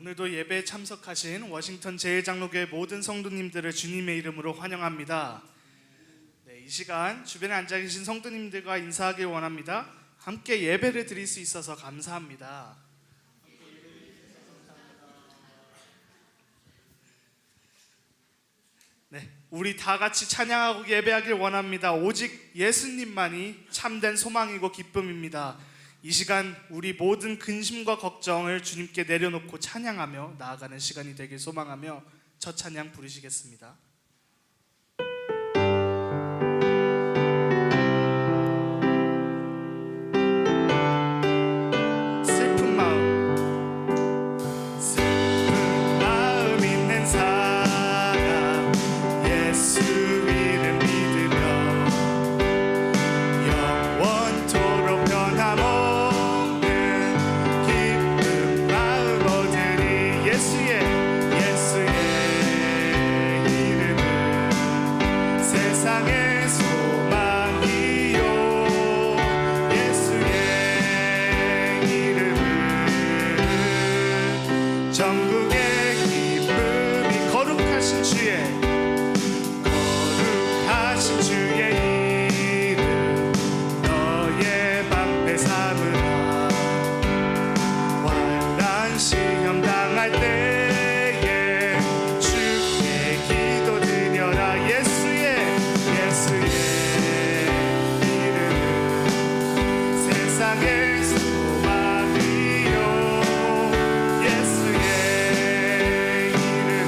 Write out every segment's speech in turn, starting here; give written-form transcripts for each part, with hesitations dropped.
오늘도 예배에 참석하신 워싱턴 제1장로교회 모든 성도님들을 주님의 이름으로 환영합니다. 이 시간 주변에 앉아 계신 성도님들과 인사하길 원합니다. 함께 예배를 드릴 수 있어서 감사합니다. 우리 다 같이 찬양하고 예배하길 원합니다. 오직 예수님만이 참된 소망이고 기쁨입니다. 이 시간 우리 모든 근심과 걱정을 주님께 내려놓고 찬양하며 나아가는 시간이 되길 소망하며 첫 찬양 부르시겠습니다. 슬픈 마음 있는 사람 예수 이름 믿으며 영원토록 변함없는 기쁜 마음 얻으리. 예수의 이름은 세상의 소망이요. 예수의 이름은 전국의 기쁨이 거룩하신 주의 이름 너의 방패 삼으라. 환난 시험 당할 때에 주께 기도드려라. 예수의 이름은 세상의 소망이요. 예수의 이름은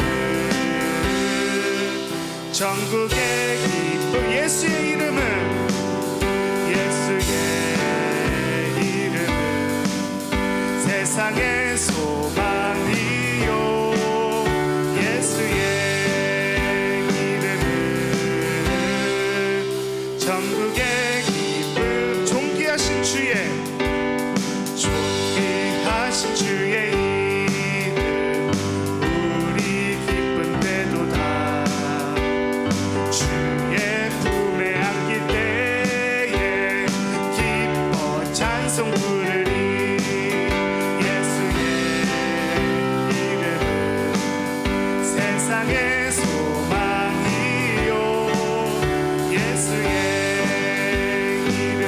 전국의 기쁨. 예수의 이름은 세상의 소망이요. 예수의 이름은 전국의 기쁨. 존귀하신 주의 이름 우리 기쁜 때도다. 주의 품에 안길 때에 기뻐 찬송 부르리. 예수의 이름은 세상의 소망이요. 예수의 이름은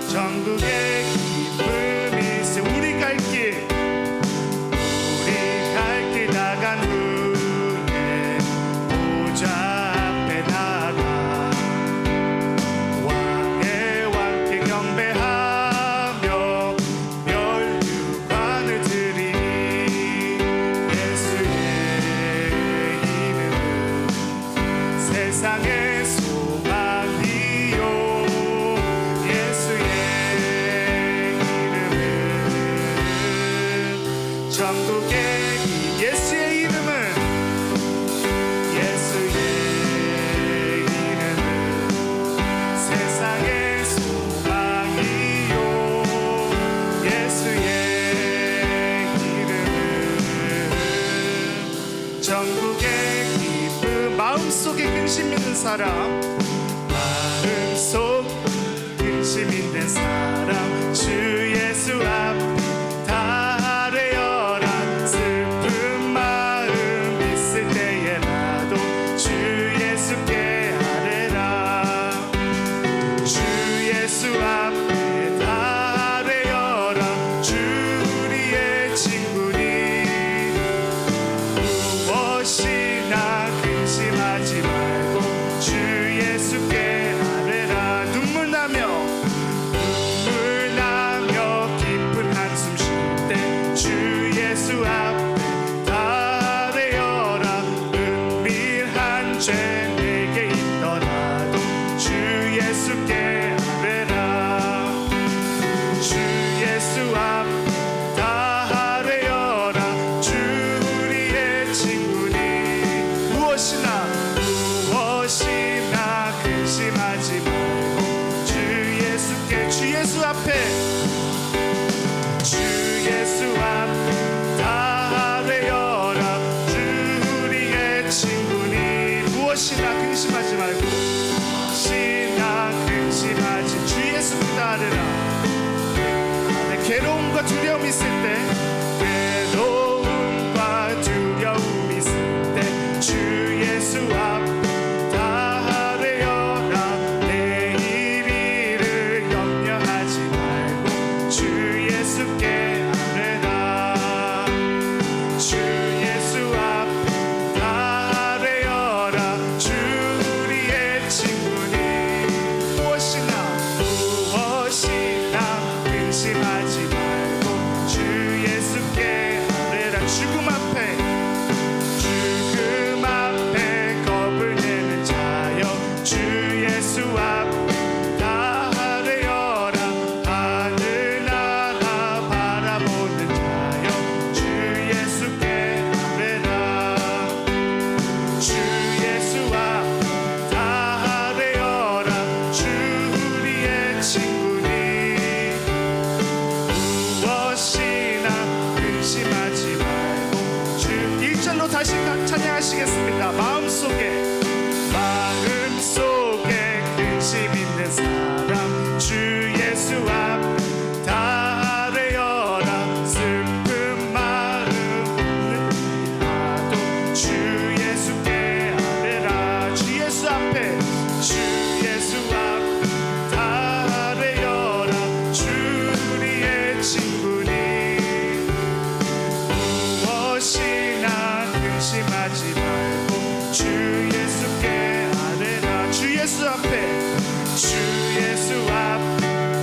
전국의 기쁨이세. 우리 갈 길 나간 후에 보좌 앞에 나가 왕의 왕께 경배하며 멸류관을 드리니. 예수의 이름은 세상의 소망이요. 예수의 이름은 전국의 예수의 이름은 세상의 소망이요. 예수의 이름은 전국의 기쁨. 마음속에 근심 있는 사람, 주 예수 앞 다 아뢰어라. 슬픈 마음 있을 때에라도 주 예수께 아뢰라. 주 예수 앞에 다 아뢰어라. 주 우리의 친구니 무엇이나 근심하지 말고 주 예수 괴로움과 두려움이 있을 때, 괴로움과 두려움이 있을 때 주 예수 앞 다 되어라. 내일 일을 염려하지 말고 주 예수께 아뢰라. 주 예수 앞 다 되어라. 주 우리의 친구니 무엇이나 근심하지 말고 주 예수께 아뢰라. 죽음 앞에 겁을 내는 자여 주 예수 앞 다 되어라. 하늘나라 바라보는 자여 주 예수께 아뢰라. 주 예수 앞 다 되어라. 주 우리의 친구니 무엇이나 근심하지 말고 주 1절로 다시 찬양하시겠습니다. 마음속에 근심 있는 사람 주 예수 앞 다 되어라. 슬픈 마음은 하도 주 예수께 아뢰라. 주 예수 앞에 주 예수 앞 다 되어라. 주 우리의 친구니 무엇이나 근심하지 말고 주 예수께 아뢰라. 주 예수 앞에 주 예수 앞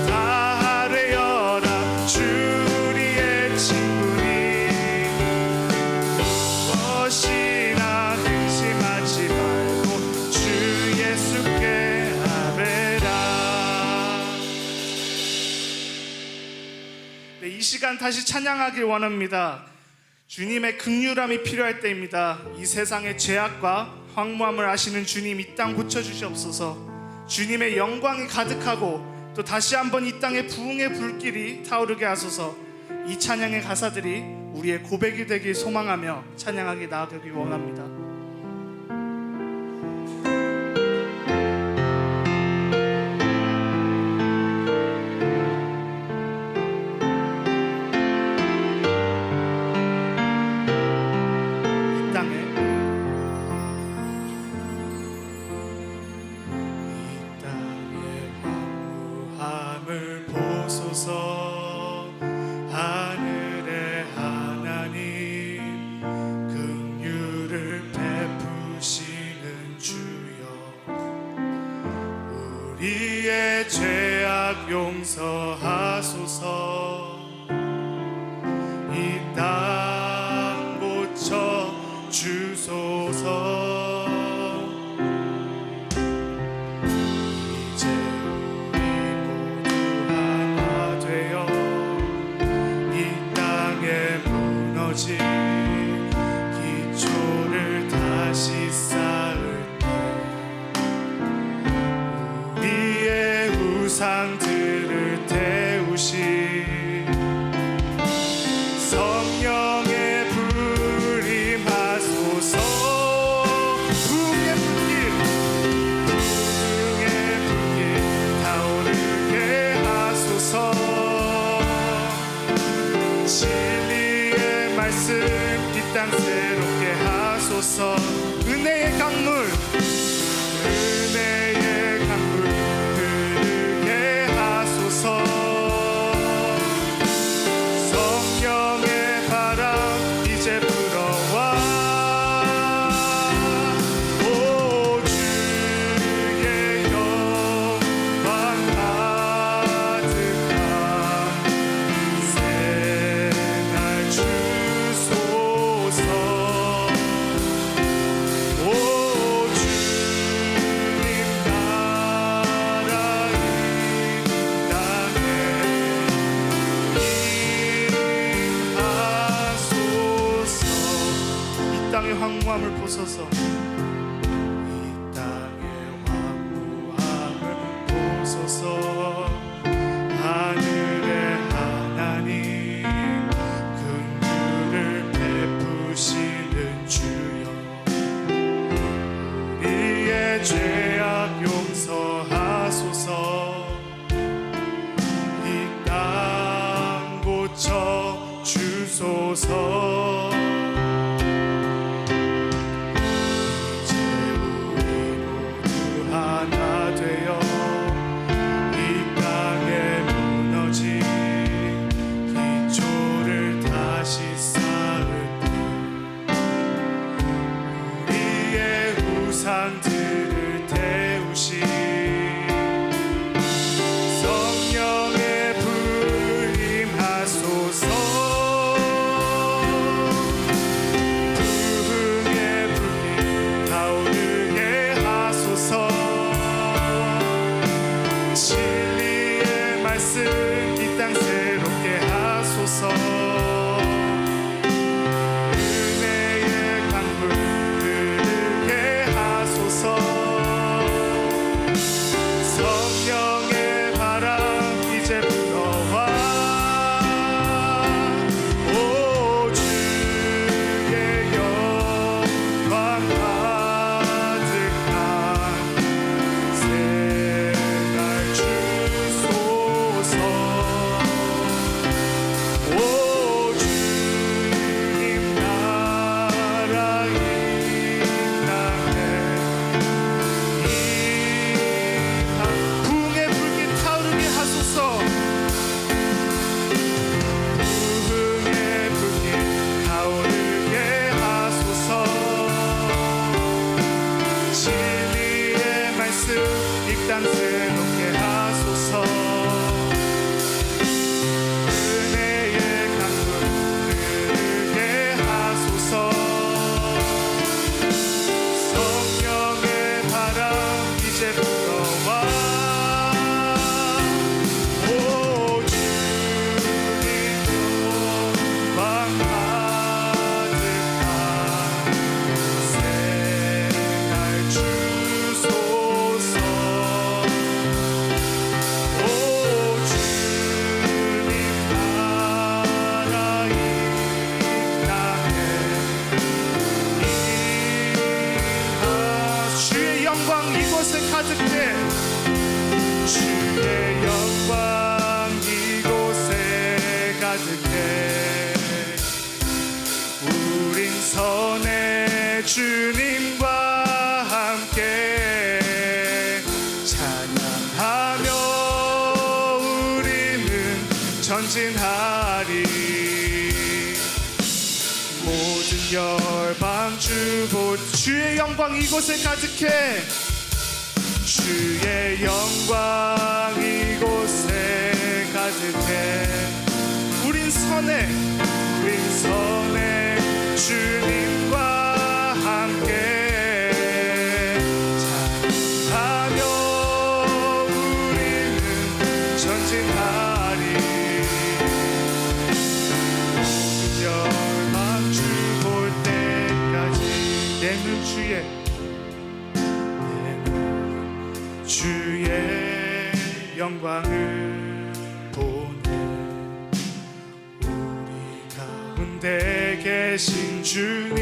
다 되어라. 주 우리의 친구니 무엇이나 근심하지 말고 주 예수께 아뢰라. 네, 이 시간 다시 찬양하길 원합니다. 주님의 긍휼함이 필요할 때입니다. 이 세상의 죄악과 황무함을 아시는 주님, 이 땅 고쳐주시옵소서. 주님의 영광이 가득하고 또 다시 한번 이 땅에 부흥의 불길이 타오르게 하소서. 이 찬양의 가사들이 우리의 고백이 되길 소망하며 찬양하기 나아가길 원합니다. 하늘의 하나님 긍휼을 베푸시는 주여 우리의 죄악 용서하소서. 이 땅 고쳐 주소서. 기초를 다시 쌓을 때 우리의 우상들을 태우시 성령의 불이 마소서. 부흥의 불길 타오르게 하소서. 진리의 말씀 이 땅 새롭게 하소서. 은혜의 강물 흐르게 하소서. 성령의 바람 이제 불어와. 오 주의 영광 가득한 새날 주소서. 오 주님 나라 이 땅에 임하소서. 이 땅의 황무함을 보소서. 이 땅의 황무함을 보소서. 하늘의 하나님 긍휼을 베푸시는 주여 우리의 죄악 용서하소서. 이 땅 고쳐 주님과 함께 찬양하며 우리는 전진하리. 모든 열방 주의 영광 이곳에 가득해. 주의 영광 이곳에 가득해. 우린 선해 주님과 함께 찬양하며 우리는 전진하리. 모든 열방 주 볼 때까지 내 눈 주의 영광을 보내. 우리 가운데 계신 주님,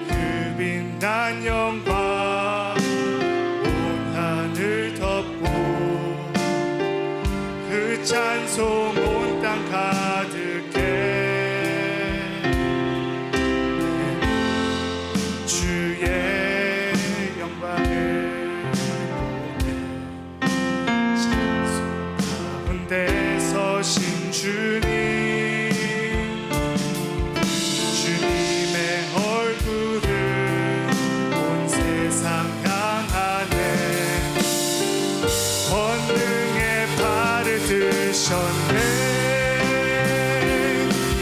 그 빛난 영광 온 하늘 덮고 그 찬송 온 땅 가득해. 주의 영광을 보내. 찬송 가운데 서신 주님, 주님의 얼굴을 온 세상 향하네. 권능의 발을 드셨네.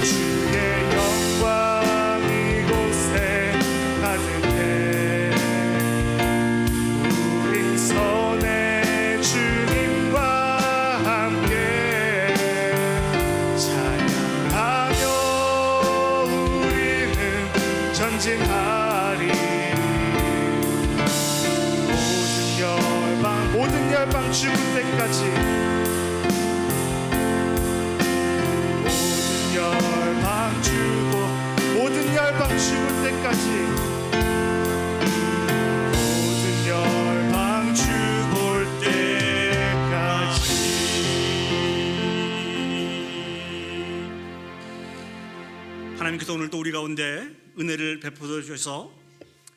주의 영광 이곳에 가득해. 우린 선해 주님과 함께 찬양하며 우리는 전진하리. 모든 열방 죽을 때까지. 모든 열방 죽을 때까지. 모든 열방 죽을 때까지. 하나님께서 오늘도 우리 가운데 은혜를 베풀어 주셔서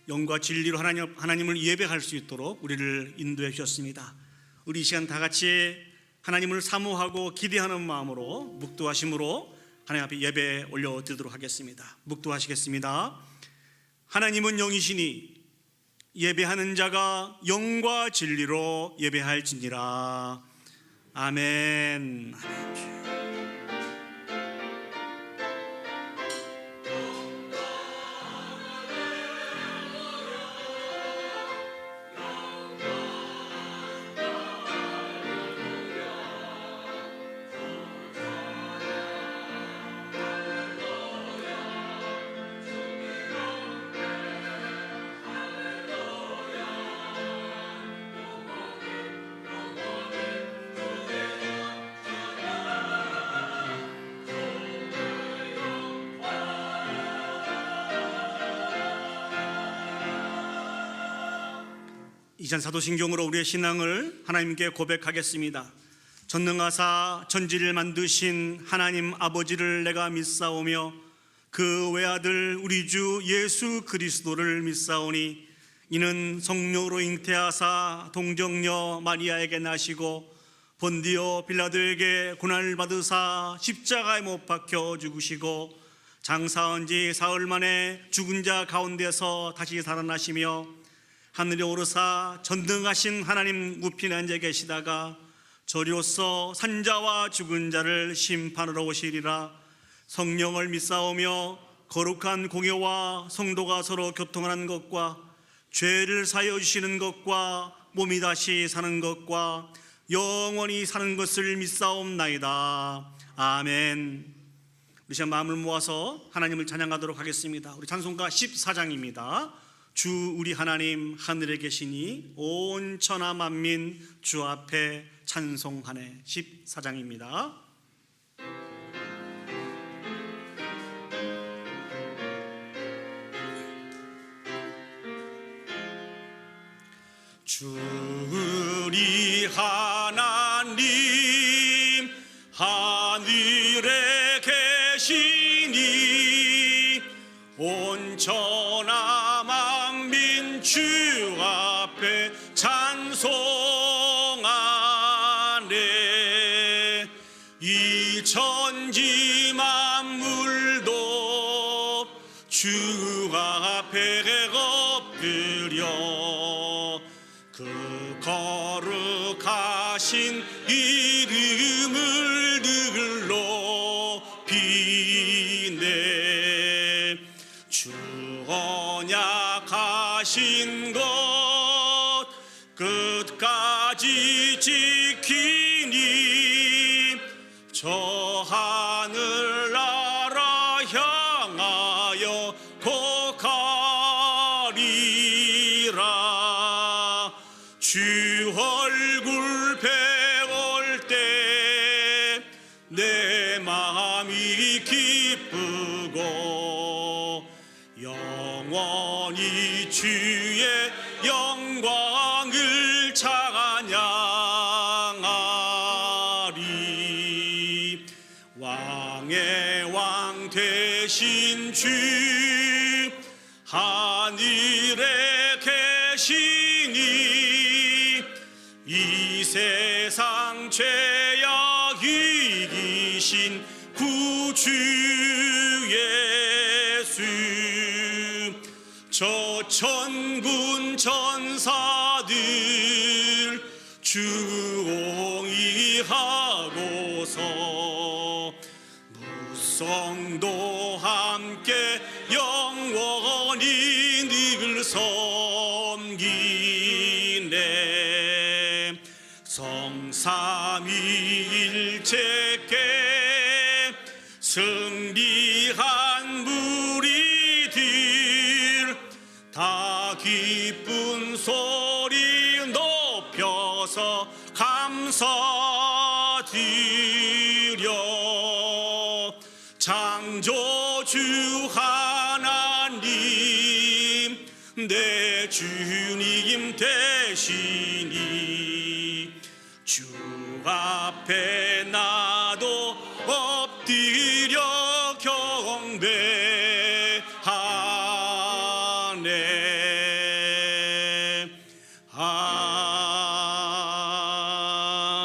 영과 진리로 하나님을 예배할 수 있도록 우리를 인도해 주셨습니다. 우리 이 시간 다 같이 하나님을 사모하고 기대하는 마음으로 묵도하심으로 하나님 앞에 예배 올려드리도록 하겠습니다. 묵도하시겠습니다. 하나님은 영이시니 예배하는 자가 영과 진리로 예배할지니라. 아멘. 이전 사도신경으로 우리의 신앙을 하나님께 고백하겠습니다. 전능하사 천지를 만드신 하나님 아버지를 내가 믿사오며 그 외아들 우리 주 예수 그리스도를 믿사오니 이는 성령으로 잉태하사 동정녀 마리아에게 나시고 본디오 빌라도에게 고난을 받으사 십자가에 못 박혀 죽으시고 장사한 지 사흘 만에 죽은 자 가운데서 다시 살아나시며 하늘에 오르사 전능하신 하나님 우편에 앉아 계시다가 저리로서 산자와 죽은 자를 심판하러 오시리라. 성령을 믿사오며 거룩한 공예와 성도가 서로 교통하는 것과 죄를 사하여 주시는 것과 몸이 다시 사는 것과 영원히 사는 것을 믿사옵나이다. 아멘. 우리 시간 마음을 모아서 하나님을 찬양하도록 하겠습니다. 우리 찬송가 14장입니다. 주 우리 하나님 하늘에 계시니 온 천하 만민 주 앞에 찬송하네. 14장입니다. 주 우리 하나님 하늘에 계시니 천지 만물도 주 앞에 엎드려 그 거룩하신 이름을 늘 높이네. 주 언약하신 것 끝까지 지키니 저 하늘나라 향하여 고가리라. 주 얼굴 배울 때 내 마음이 기쁘고 영원히 주의 영광을 찬양하리. 왕의 왕 되신 주 하늘에 계시니 이 세상 죄악 이기신 구주 예수. 저 천군 천사들 주옹이하고서 무성도 함께 영원히 늘 섬기네. 성삼위일체께 승리한 무리들 다 기쁜 소리 높여서 감사드려. 창조주 하나님 내 주님 되시니 주 앞에 나도 엎드려 경배하네.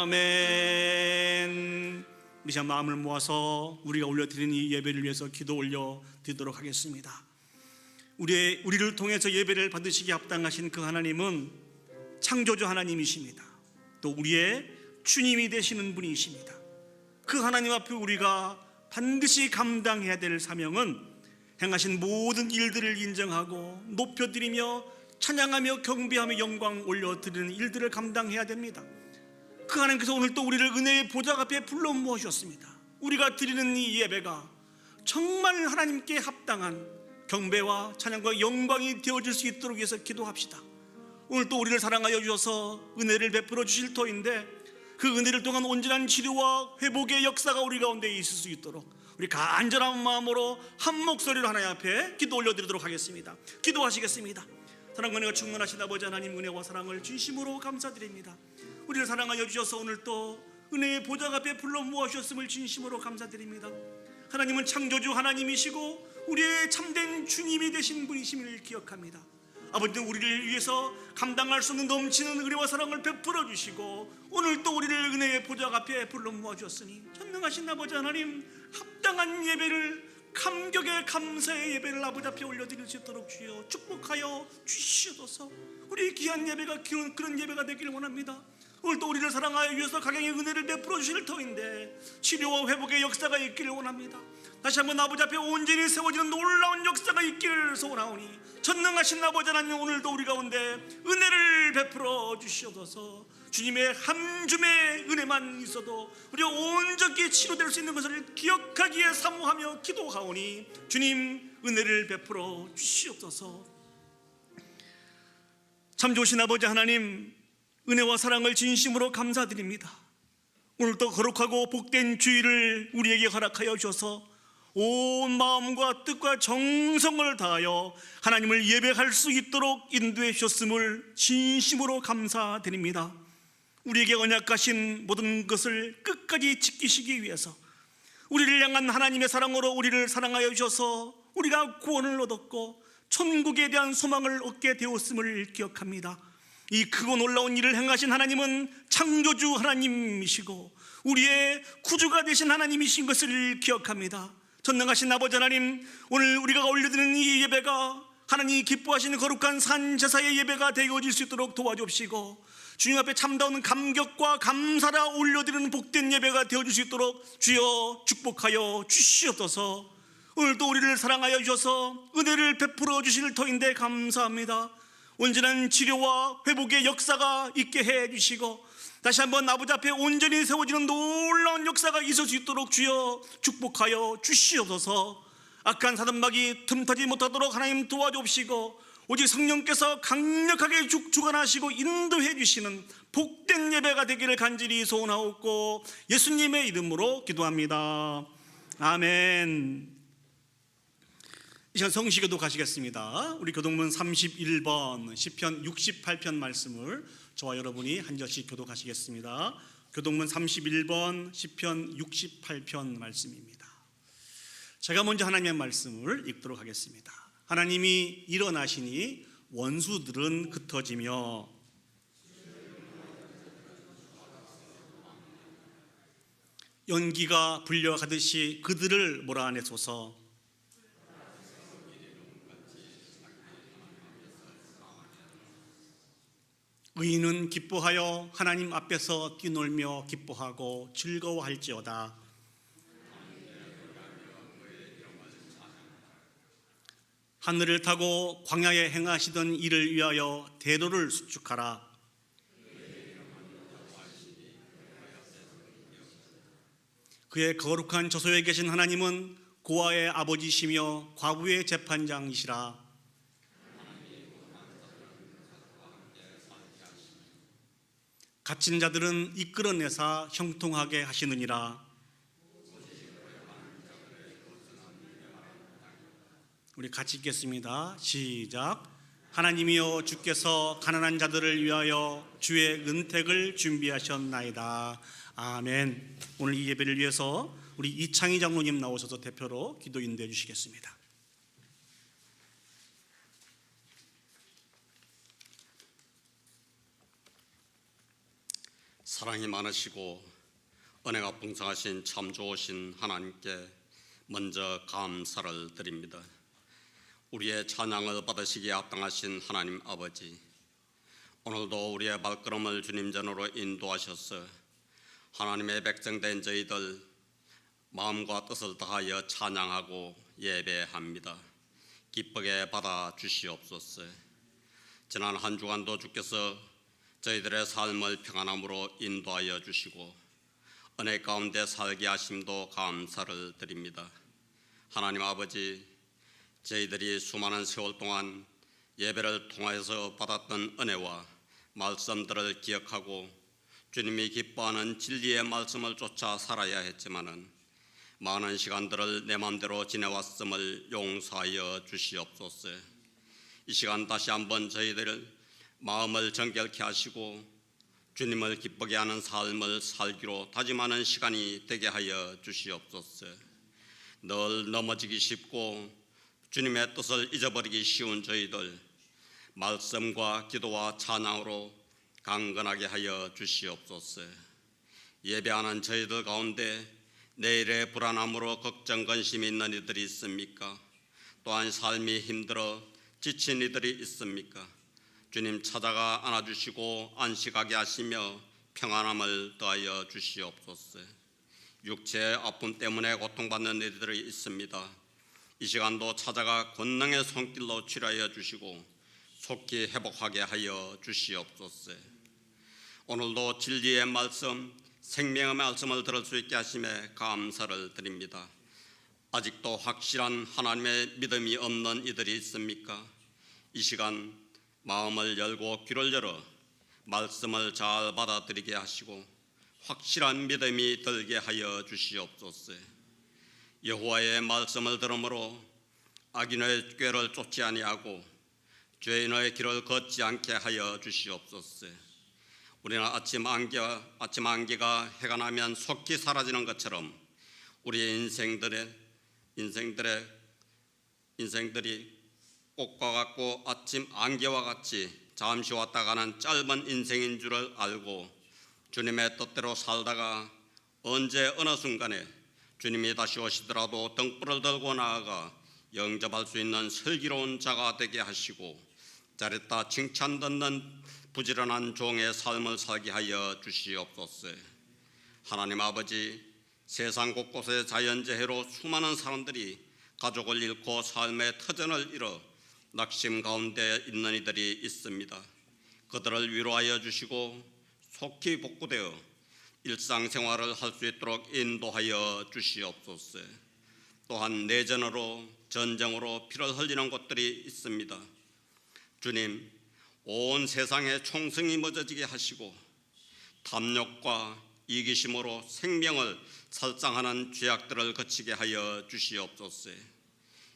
아멘. 우리 자 마음을 모아서 우리가 올려드리는 이 예배를 위해서 기도 올려드리도록 하겠습니다. 우리를 통해서 예배를 받으시기 합당하신 그 하나님은 창조주 하나님이십니다. 또 우리의 주님이 되시는 분이십니다. 그 하나님 앞에 우리가 반드시 감당해야 될 사명은 행하신 모든 일들을 인정하고 높여드리며 찬양하며 경배하며 영광 올려드리는 일들을 감당해야 됩니다. 그 하나님께서 오늘 또 우리를 은혜의 보좌 앞에 불러 모으셨습니다. 우리가 드리는 이 예배가 정말 하나님께 합당한 경배와 찬양과 영광이 되어질 수 있도록 위해서 기도합시다. 오늘 또 우리를 사랑하여 주셔서 은혜를 베풀어 주실 터인데 그 은혜를 통한 온전한 치료와 회복의 역사가 우리 가운데 있을 수 있도록 우리 간절한 마음으로 한 목소리로 하나님 앞에 기도 올려드리도록 하겠습니다. 기도하시겠습니다. 사랑과 은혜가 충만하신 아버지 하나님, 은혜와 사랑을 진심으로 감사드립니다. 우리를 사랑하여 주셔서 오늘 또 은혜의 보좌 앞에 불러 모아주셨음을 진심으로 감사드립니다. 하나님은 창조주 하나님이시고 우리의 참된 주님이 되신 분이심을 기억합니다. 아버지는 우리를 위해서 감당할 수 없는 넘치는 은혜와 사랑을 베풀어 주시고 오늘 또 우리를 은혜의 보좌 앞에 불러 모아주었으니 전능하신 아버지 하나님, 합당한 예배를, 감격의 감사의 예배를 아버지 앞에 올려드릴 수 있도록 주여 축복하여 주시옵소서. 우리 귀한 예배가 그런 예배가 되기를 원합니다. 오늘 또 우리를 사랑하여 주셔서 각양의 은혜를 베풀어 주실 터인데 치료와 회복의 역사가 있기를 원합니다. 다시 한번 아버지 앞에 온전히 세워지는 놀라운 역사가 있기를 소원하오니 전능하신 아버지 하나님, 오늘도 우리 가운데 은혜를 베풀어 주시옵소서. 주님의 한 줌의 은혜만 있어도 우리가 온전히 치료될 수 있는 것을 기억하기에 사모하며 기도하오니 주님 은혜를 베풀어 주시옵소서. 참 좋으신 아버지 하나님, 은혜와 사랑을 진심으로 감사드립니다. 오늘도 거룩하고 복된 주일을 우리에게 허락하여 주셔서 온 마음과 뜻과 정성을 다하여 하나님을 예배할 수 있도록 인도해 주셨음을 진심으로 감사드립니다. 우리에게 언약하신 모든 것을 끝까지 지키시기 위해서 우리를 향한 하나님의 사랑으로 우리를 사랑하여 주셔서 우리가 구원을 얻었고 천국에 대한 소망을 얻게 되었음을 기억합니다. 이 크고 놀라운 일을 행하신 하나님은 창조주 하나님이시고 우리의 구주가 되신 하나님이신 것을 기억합니다. 전능하신 아버지 하나님, 오늘 우리가 올려드리는 이 예배가 하나님이 기뻐하시는 거룩한 산제사의 예배가 되어질 수 있도록 도와주옵시고, 주님 앞에 참다운 감격과 감사라 올려드리는 복된 예배가 되어질 수 있도록 주여 축복하여 주시옵소서. 오늘도 우리를 사랑하여 주셔서 은혜를 베풀어 주실 터인데 감사합니다. 온전한 치료와 회복의 역사가 있게 해 주시고, 다시 한번 아버지 앞에 온전히 세워지는 놀라운 역사가 있을 수 있도록 주여 축복하여 주시옵소서. 악한 사단막이 틈타지 못하도록 하나님 도와주옵시고, 오직 성령께서 강력하게 주관하시고 인도해 주시는 복된 예배가 되기를 간절히 소원하옵고 예수님의 이름으로 기도합니다. 아멘. 이 시간 성시교도 가시겠습니다. 우리 교동문 31번 시편 68편 말씀을 저와 여러분이 한 절씩 교독하시겠습니다. 교동문 31번 시편 68편 말씀입니다. 제가 먼저 하나님의 말씀을 읽도록 하겠습니다. 하나님이 일어나시니 원수들은 흩어지며 연기가 불려가듯이 그들을 몰아내소서. 의인은 기뻐하여 하나님 앞에서 뛰놀며 기뻐하고 즐거워할지어다. 하늘을 타고 광야에 행하시던 이를 위하여 대로를 수축하라. 그의 거룩한 저소에 계신 하나님은 고아의 아버지시며 과부의 재판장이시라. 갇힌 자들은 이끌어내사 형통하게 하시느니라. 우리 같이 읽겠습니다. 시작. 하나님이여, 주께서 가난한 자들을 위하여 주의 은택을 준비하셨나이다. 아멘. 오늘 이 예배를 위해서 우리 이창희 장로님 나오셔서 대표로 기도 인도해 주시겠습니다. 사랑이 많으시고 은혜가 풍성하신 참 좋으신 하나님께 먼저 감사를 드립니다. 우리의 찬양을 받으시기에 합당하신 하나님 아버지, 오늘도 우리의 발걸음을 주님 전으로 인도하셔서 하나님의 백성된 저희들 마음과 뜻을 다하여 찬양하고 예배합니다. 기쁘게 받아 주시옵소서. 지난 한 주간도 주께서 저희들의 삶을 평안함으로 인도하여 주시고 은혜 가운데 살게 하심도 감사를 드립니다. 하나님 아버지, 저희들이 수많은 세월 동안 예배를 통하여서 받았던 은혜와 말씀들을 기억하고 주님이 기뻐하는 진리의 말씀을 쫓아 살아야 했지만은 많은 시간들을 내 마음대로 지내왔음을 용서하여 주시옵소서. 이 시간 다시 한번 저희들 마음을 정결케 하시고 주님을 기쁘게 하는 삶을 살기로 다짐하는 시간이 되게 하여 주시옵소서. 늘 넘어지기 쉽고 주님의 뜻을 잊어버리기 쉬운 저희들 말씀과 기도와 찬양으로 강건하게 하여 주시옵소서. 예배하는 저희들 가운데 내일의 불안함으로 걱정 근심이 있는 이들이 있습니까? 또한 삶이 힘들어 지친 이들이 있습니까? 주님 찾아가 안아주시고 안식하게 하시며 평안함을 더하여 주시옵소서. 육체의 아픔 때문에 고통받는 이들이 있습니다. 이 시간도 찾아가 권능의 손길로 치료하여 주시고 속히 회복하게 하여 주시옵소서. 오늘도 진리의 말씀, 생명의 말씀을 들을 수 있게 하심에 감사를 드립니다. 아직도 확실한 하나님의 믿음이 없는 이들이 있습니까? 이 시간 마음을 열고 귀를 열어 말씀을 잘 받아들이게 하시고 확실한 믿음이 들게 하여 주시옵소서. 여호와의 말씀을 들음으로 악인의 꾀를 쫓지 아니하고 죄인의 길을 걷지 않게 하여 주시옵소서. 우리는 아침 안개가 해가 나면 속히 사라지는 것처럼 우리의 인생들이 꽃과 같고 아침 안개와 같이 잠시 왔다 가는 짧은 인생인 줄을 알고 주님의 뜻대로 살다가 언제 어느 순간에 주님이 다시 오시더라도 등불을 들고 나아가 영접할 수 있는 슬기로운 자가 되게 하시고 잘했다 칭찬 듣는 부지런한 종의 삶을 살게 하여 주시옵소서. 하나님 아버지, 세상 곳곳의 자연재해로 수많은 사람들이 가족을 잃고 삶의 터전을 잃어 낙심 가운데 있는 이들이 있습니다. 그들을 위로하여 주시고 속히 복구되어 일상생활을 할 수 있도록 인도하여 주시옵소서. 또한 내전으로 전쟁으로 피를 흘리는 곳들이 있습니다. 주님, 온 세상에 총성이 멎어지게 하시고 탐욕과 이기심으로 생명을 살상하는 죄악들을 거치게 하여 주시옵소서.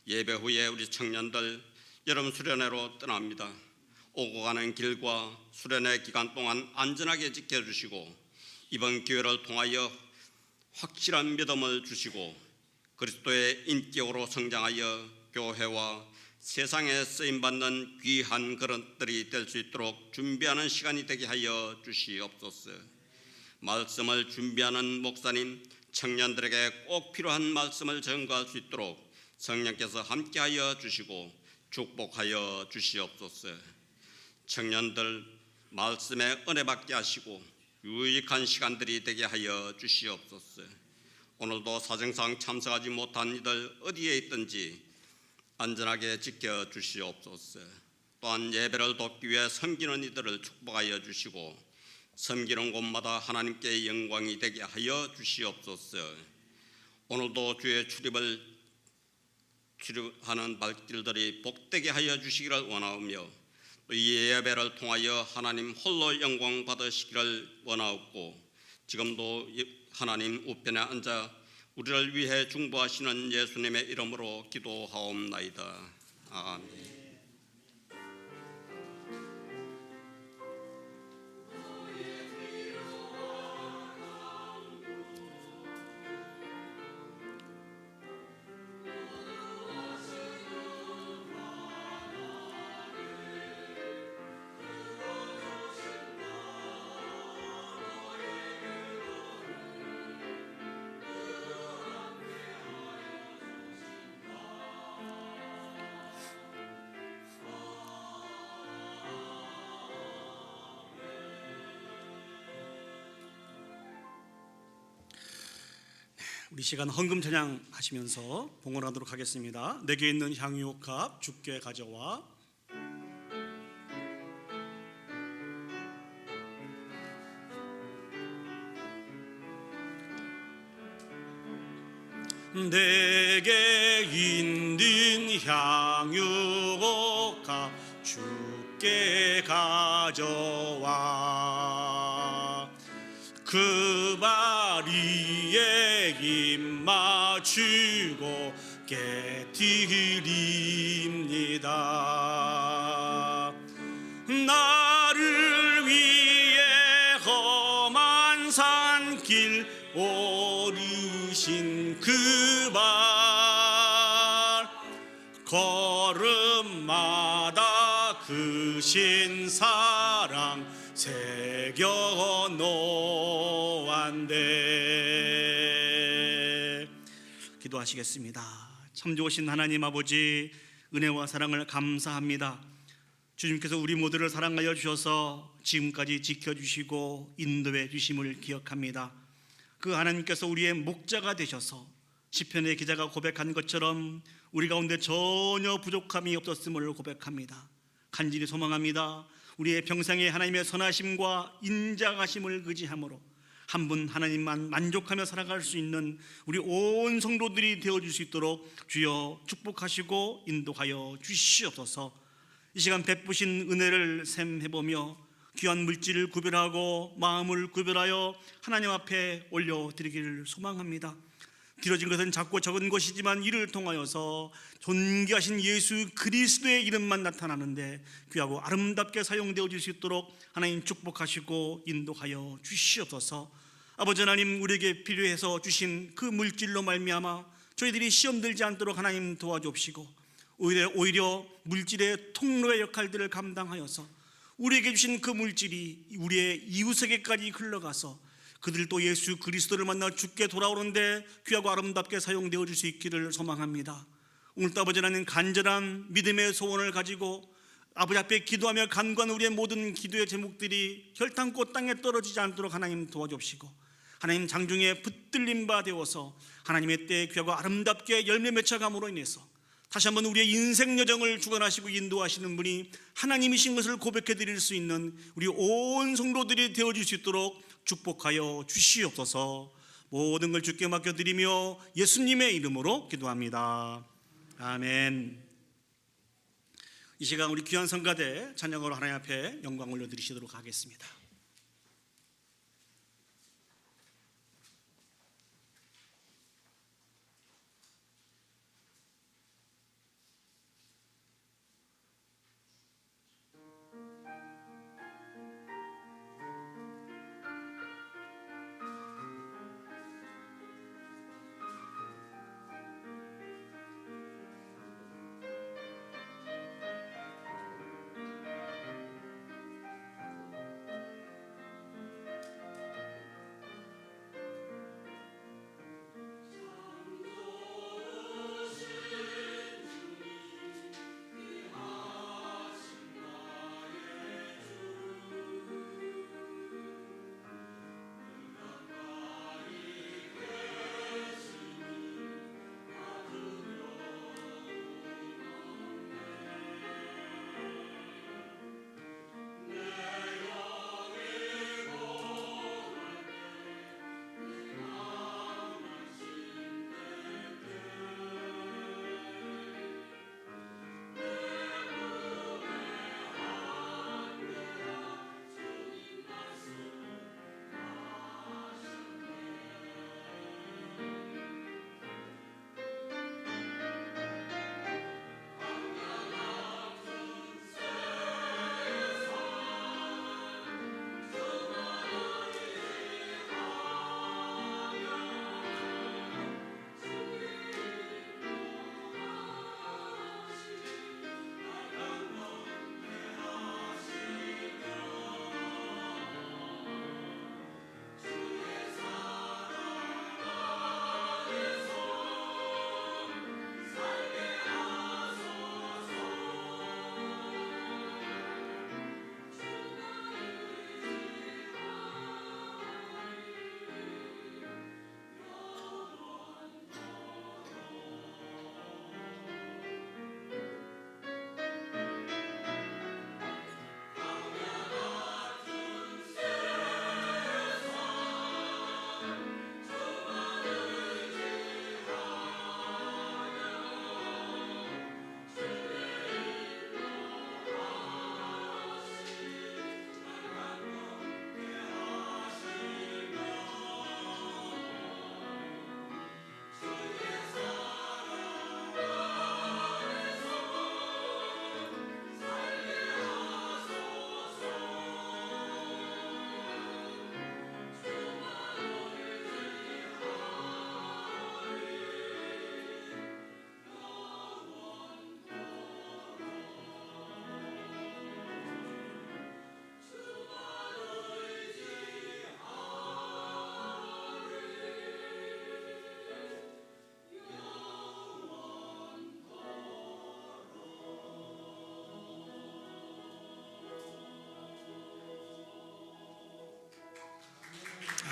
예배 후에 우리 청년들 여름 수련회로 떠납니다. 오고 가는 길과 수련회 기간 동안 안전하게 지켜주시고 이번 기회를 통하여 확실한 믿음을 주시고 그리스도의 인격으로 성장하여 교회와 세상에 쓰임받는 귀한 그릇들이 될 수 있도록 준비하는 시간이 되게 하여 주시옵소서. 말씀을 준비하는 목사님, 청년들에게 꼭 필요한 말씀을 전가할 수 있도록 성령께서 함께하여 주시고 축복하여 주시옵소서. 청년들 말씀에 은혜 받게 하시고 유익한 시간들이 되게 하여 주시옵소서. 오늘도 사정상 참석하지 못한 이들 어디에 있든지 안전하게 지켜 주시옵소서. 또한 예배를 돕기 위해 섬기는 이들을 축복하여 주시고 섬기는 곳마다 하나님께 영광이 되게 하여 주시옵소서. 오늘도 주의 출입하는 발길들이 복되게 하여 주시기를 원하오며 이 예배를 통하여 하나님 홀로 영광 받으시기를 원하옵고 지금도 하나님 우편에 앉아 우리를 위해 중보하시는 예수님의 이름으로 기도하옵나이다. 아멘. 우리 시간 헌금 찬양 하시면서 봉헌하도록 하겠습니다. 내게 있는 향유값 주께 가져와. 내게 있는 향유값 주께 가져와. 그 바리에 입 맞추고 깨드립니다. 나를 위해 험한 산길 오르신 그 발 걸음마다 그 신사랑 새겨 놓았네. 기도하시겠습니다. 참 좋으신 하나님 아버지, 은혜와 사랑을 감사합니다. 주님께서 우리 모두를 사랑하여 주셔서 지금까지 지켜주시고 인도해 주심을 기억합니다. 그 하나님께서 우리의 목자가 되셔서 시편의 기자가 고백한 것처럼 우리 가운데 전혀 부족함이 없었음을 고백합니다. 간절히 소망합니다. 우리의 평생에 하나님의 선하심과 인자하심을 의지함으로 한 분 하나님만 만족하며 살아갈 수 있는 우리 온 성도들이 되어줄 수 있도록 주여 축복하시고 인도하여 주시옵소서. 이 시간 베푸신 은혜를 샘해보며 귀한 물질을 구별하고 마음을 구별하여 하나님 앞에 올려드리기를 소망합니다. 길어진 것은 작고 적은 것이지만 이를 통하여서 존귀하신 예수 그리스도의 이름만 나타나는데 귀하고 아름답게 사용되어질 수 있도록 하나님 축복하시고 인도하여 주시옵소서. 아버지 하나님, 우리에게 필요해서 주신 그 물질로 말미암아 저희들이 시험 들지 않도록 하나님 도와주옵시고 오히려 물질의 통로의 역할들을 감당하여서 우리에게 주신 그 물질이 우리의 이웃에게까지 흘러가서 그들도 예수 그리스도를 만나 죽게 돌아오는데 귀하고 아름답게 사용되어 줄 수 있기를 소망합니다. 오늘도 아버지 하나님, 간절한 믿음의 소원을 가지고 아버지 앞에 기도하며 간구하는 우리의 모든 기도의 제목들이 혈탕고 땅에 떨어지지 않도록 하나님 도와주옵시고, 하나님 장중에 붙들림 바 되어서 하나님의 때에 귀하고 아름답게 열매 맺혀감으로 인해서 다시 한번 우리의 인생 여정을 주관하시고 인도하시는 분이 하나님이신 것을 고백해 드릴 수 있는 우리 온 성도들이 되어줄 수 있도록 축복하여 주시옵소서. 모든 걸 주께 맡겨드리며 예수님의 이름으로 기도합니다. 아멘. 이 시간 우리 귀한 성가대 찬양으로 하나님 앞에 영광 올려드리시도록 하겠습니다.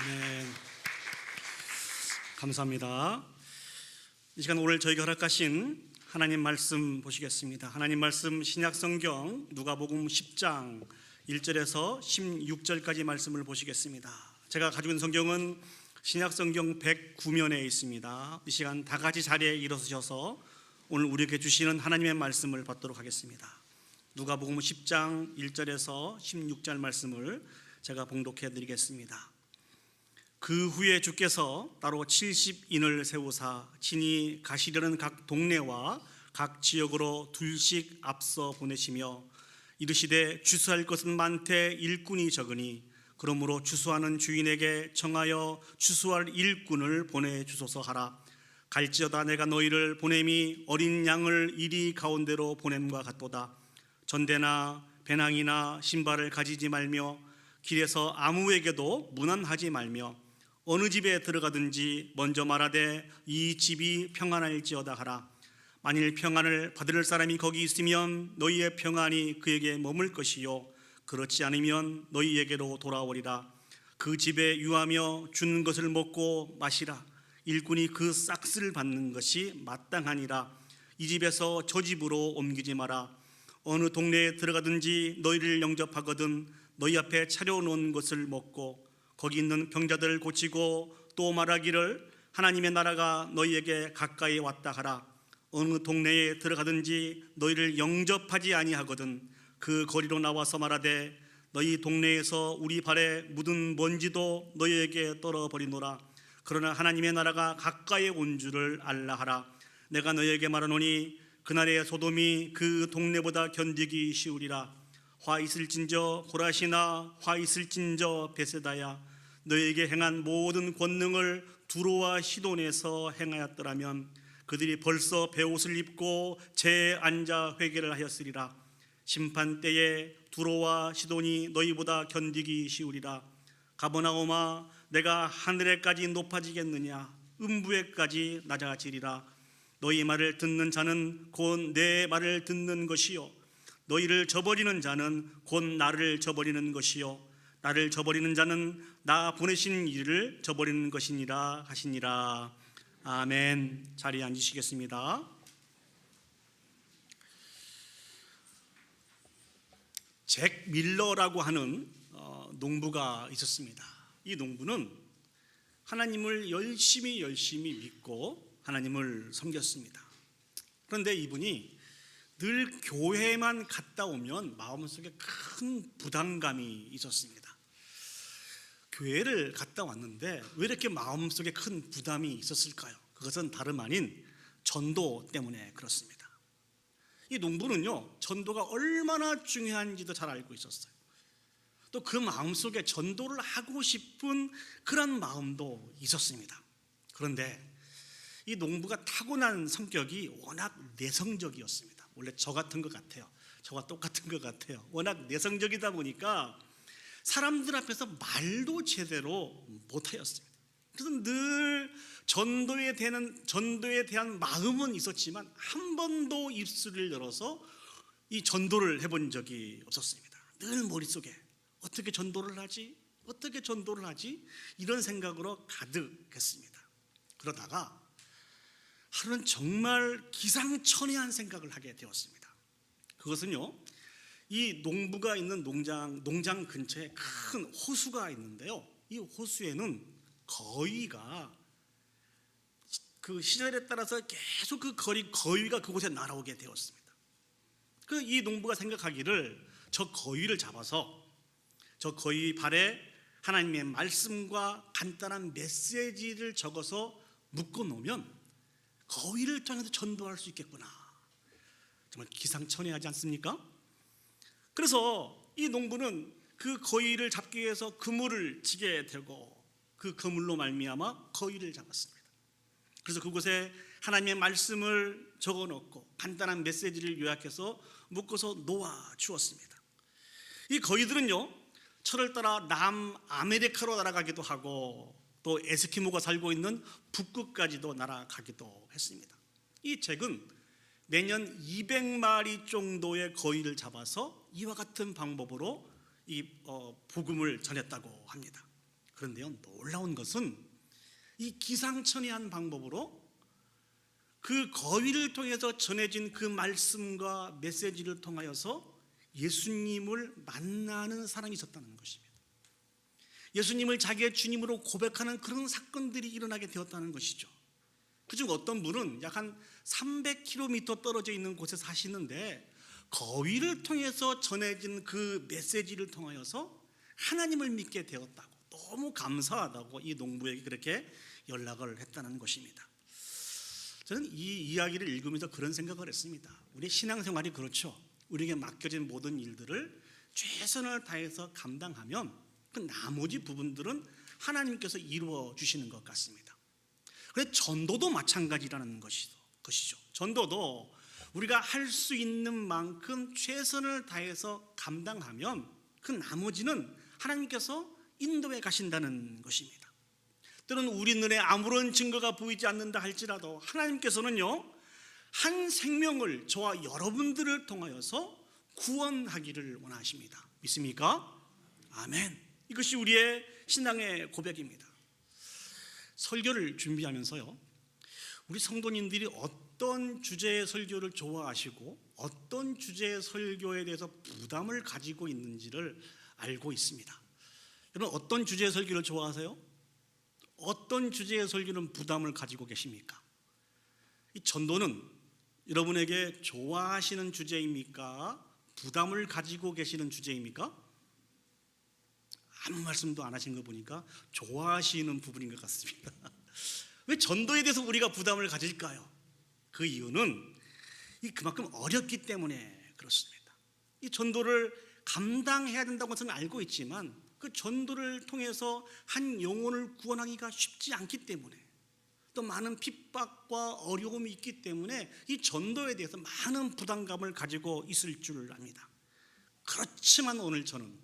아멘. 감사합니다. 이 시간 오늘 저희가 허락하신 하나님 말씀 보시겠습니다. 하나님 말씀 신약성경 누가복음 10장 1절에서 16절까지 말씀을 보시겠습니다. 제가 가지고 있는 성경은 신약성경 109면에 있습니다. 이 시간 다 같이 자리에 일어서셔서 오늘 우리에게 주시는 하나님의 말씀을 받도록 하겠습니다. 누가복음 10장 1절에서 16절 말씀을 제가 봉독해 드리겠습니다. 그 후에 주께서 따로 70인을 세우사 친히 가시려는 각 동네와 각 지역으로 둘씩 앞서 보내시며 이르시되 주수할 것은 많되 일꾼이 적으니 그러므로 주수하는 주인에게 청하여 주수할 일꾼을 보내주소서 하라. 갈지어다 내가 너희를 보냄이 어린 양을 이리 가운데로 보냄과 같도다. 전대나 배낭이나 신발을 가지지 말며 길에서 아무에게도 문안하지 말며 어느 집에 들어가든지 먼저 말하되 이 집이 평안할지어다 하라. 만일 평안을 받을 사람이 거기 있으면 너희의 평안이 그에게 머물 것이요 그렇지 않으면 너희에게로 돌아오리라. 그 집에 유하며 주는 것을 먹고 마시라. 일꾼이 그 싹스를 받는 것이 마땅하니라. 이 집에서 저 집으로 옮기지 마라. 어느 동네에 들어가든지 너희를 영접하거든 너희 앞에 차려놓은 것을 먹고 거기 있는 병자들을 고치고 또 말하기를 하나님의 나라가 너희에게 가까이 왔다 하라. 어느 동네에 들어가든지 너희를 영접하지 아니하거든 그 거리로 나와서 말하되 너희 동네에서 우리 발에 묻은 먼지도 너희에게 떨어버리노라. 그러나 하나님의 나라가 가까이 온 줄을 알라 하라. 내가 너희에게 말하노니 그날의 소돔이 그 동네보다 견디기 쉬우리라. 화 있을진저 고라시나 화 있을진저 베세다야. 너희에게 행한 모든 권능을 두로와 시돈에서 행하였더라면 그들이 벌써 베옷을 입고 재에 앉아 회개를 하였으리라. 심판 때에 두로와 시돈이 너희보다 견디기 쉬우리라. 가버나움아 내가 하늘에까지 높아지겠느냐 음부에까지 낮아지리라. 너희 말을 듣는 자는 곧 내 말을 듣는 것이요 너희를 저버리는 자는 곧 나를 저버리는 것이요 나를 저버리는 자는 나 보내신 이를 저버리는 것이니라 하시니라. 아멘. 자리에 앉으시겠습니다. 잭 밀러라고 하는 농부가 있었습니다. 이 농부는 하나님을 열심히 믿고 하나님을 섬겼습니다. 그런데 이분이 늘 교회만 갔다 오면 마음속에 큰 부담감이 있었습니다. 교회를 갔다 왔는데 왜 이렇게 마음속에 큰 부담이 있었을까요? 그것은 다름 아닌 전도 때문에 그렇습니다. 이 농부는요, 전도가 얼마나 중요한지도 잘 알고 있었어요. 또 그 마음속에 전도를 하고 싶은 그런 마음도 있었습니다. 그런데 이 농부가 타고난 성격이 워낙 내성적이었습니다. 원래 저 같은 것 같아요. 저와 똑같은 것 같아요. 워낙 내성적이다 보니까 사람들 앞에서 말도 제대로 못하였습니다. 그래서 늘 전도에 대한 마음은 있었지만 한 번도 입술을 열어서 이 전도를 해본 적이 없었습니다. 늘 머릿속에 어떻게 전도를 하지? 이런 생각으로 가득했습니다. 그러다가 하루는 정말 기상천외한 생각을 하게 되었습니다. 그것은요, 이 농부가 있는 농장 근처에 큰 호수가 있는데요, 이 호수에는 거위가 그 시절에 따라서 계속 그 거위가 그곳에 날아오게 되었습니다. 이 농부가 생각하기를 저 거위를 잡아서 저 거위 발에 하나님의 말씀과 간단한 메시지를 적어서 묶어 놓으면 거위를 통해서 전도할 수 있겠구나. 정말 기상천외하지 않습니까? 그래서 이 농부는 그 거위를 잡기 위해서 그물을 치게 되고 그 그물로 말미암아 거위를 잡았습니다. 그래서 그곳에 하나님의 말씀을 적어 놓고 간단한 메시지를 요약해서 묶어서 놓아 주었습니다. 이 거위들은요, 철을 따라 남아메리카로 날아가기도 하고 또 에스키모가 살고 있는 북극까지도 날아가기도 했습니다. 이 잭은 매년 200마리 정도의 거위를 잡아서 이와 같은 방법으로 이 복음을 전했다고 합니다. 그런데요, 놀라운 것은 이 기상천외한 방법으로 그 거위를 통해서 전해진 그 말씀과 메시지를 통하여서 예수님을 만나는 사람이 있었다는 것입니다. 예수님을 자기의 주님으로 고백하는 그런 사건들이 일어나게 되었다는 것이죠. 그중 어떤 분은 약 한 300km 떨어져 있는 곳에 사시는데 거위를 통해서 전해진 그 메시지를 통하여서 하나님을 믿게 되었다고, 너무 감사하다고 이 농부에게 그렇게 연락을 했다는 것입니다. 저는 이 이야기를 읽으면서 그런 생각을 했습니다. 우리 신앙생활이 그렇죠. 우리에게 맡겨진 모든 일들을 최선을 다해서 감당하면 그 나머지 부분들은 하나님께서 이루어 주시는 것 같습니다. 그래서 전도도 마찬가지라는 것이죠. 전도도 우리가 할 수 있는 만큼 최선을 다해서 감당하면 그 나머지는 하나님께서 인도해 가신다는 것입니다. 때로는 우리 눈에 아무런 증거가 보이지 않는다 할지라도 하나님께서는요, 한 생명을 저와 여러분들을 통하여서 구원하기를 원하십니다. 믿습니까? 아멘. 이것이 우리의 신앙의 고백입니다. 설교를 준비하면서요, 우리 성도님들이 어떤 주제의 설교를 좋아하시고 어떤 주제의 설교에 대해서 부담을 가지고 있는지를 알고 있습니다. 여러분, 어떤 주제의 설교를 좋아하세요? 어떤 주제의 설교는 부담을 가지고 계십니까? 이 전도는 여러분에게 좋아하시는 주제입니까? 부담을 가지고 계시는 주제입니까? 아무 말씀도 안 하신 거 보니까 좋아하시는 부분인 것 같습니다. 왜 전도에 대해서 우리가 부담을 가질까요? 그 이유는 그만큼 어렵기 때문에 그렇습니다. 이 전도를 감당해야 된다고 저는 알고 있지만 그 전도를 통해서 한 영혼을 구원하기가 쉽지 않기 때문에, 또 많은 핍박과 어려움이 있기 때문에 이 전도에 대해서 많은 부담감을 가지고 있을 줄 압니다. 그렇지만 오늘 저는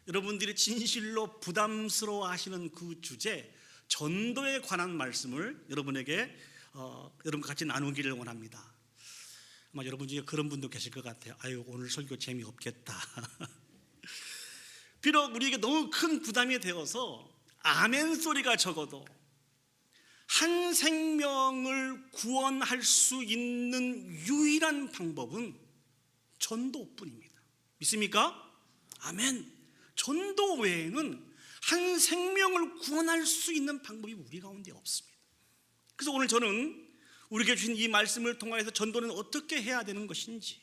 여러분들이 진실로 부담스러워 하시는 그 주제, 전도에 관한 말씀을 여러분에게 여러분과 같이 나누기를 원합니다. 아마 여러분 중에 그런 분도 계실 것 같아요. 아유, 오늘 설교 재미없겠다. 비록 우리에게 너무 큰 부담이 되어서 아멘 소리가 적어도 한 생명을 구원할 수 있는 유일한 방법은 전도뿐입니다. 믿습니까? 아멘. 전도 외에는 한 생명을 구원할 수 있는 방법이 우리 가운데 없습니다. 그래서 오늘 저는 우리에게 주신 이 말씀을 통해서 전도는 어떻게 해야 되는 것인지,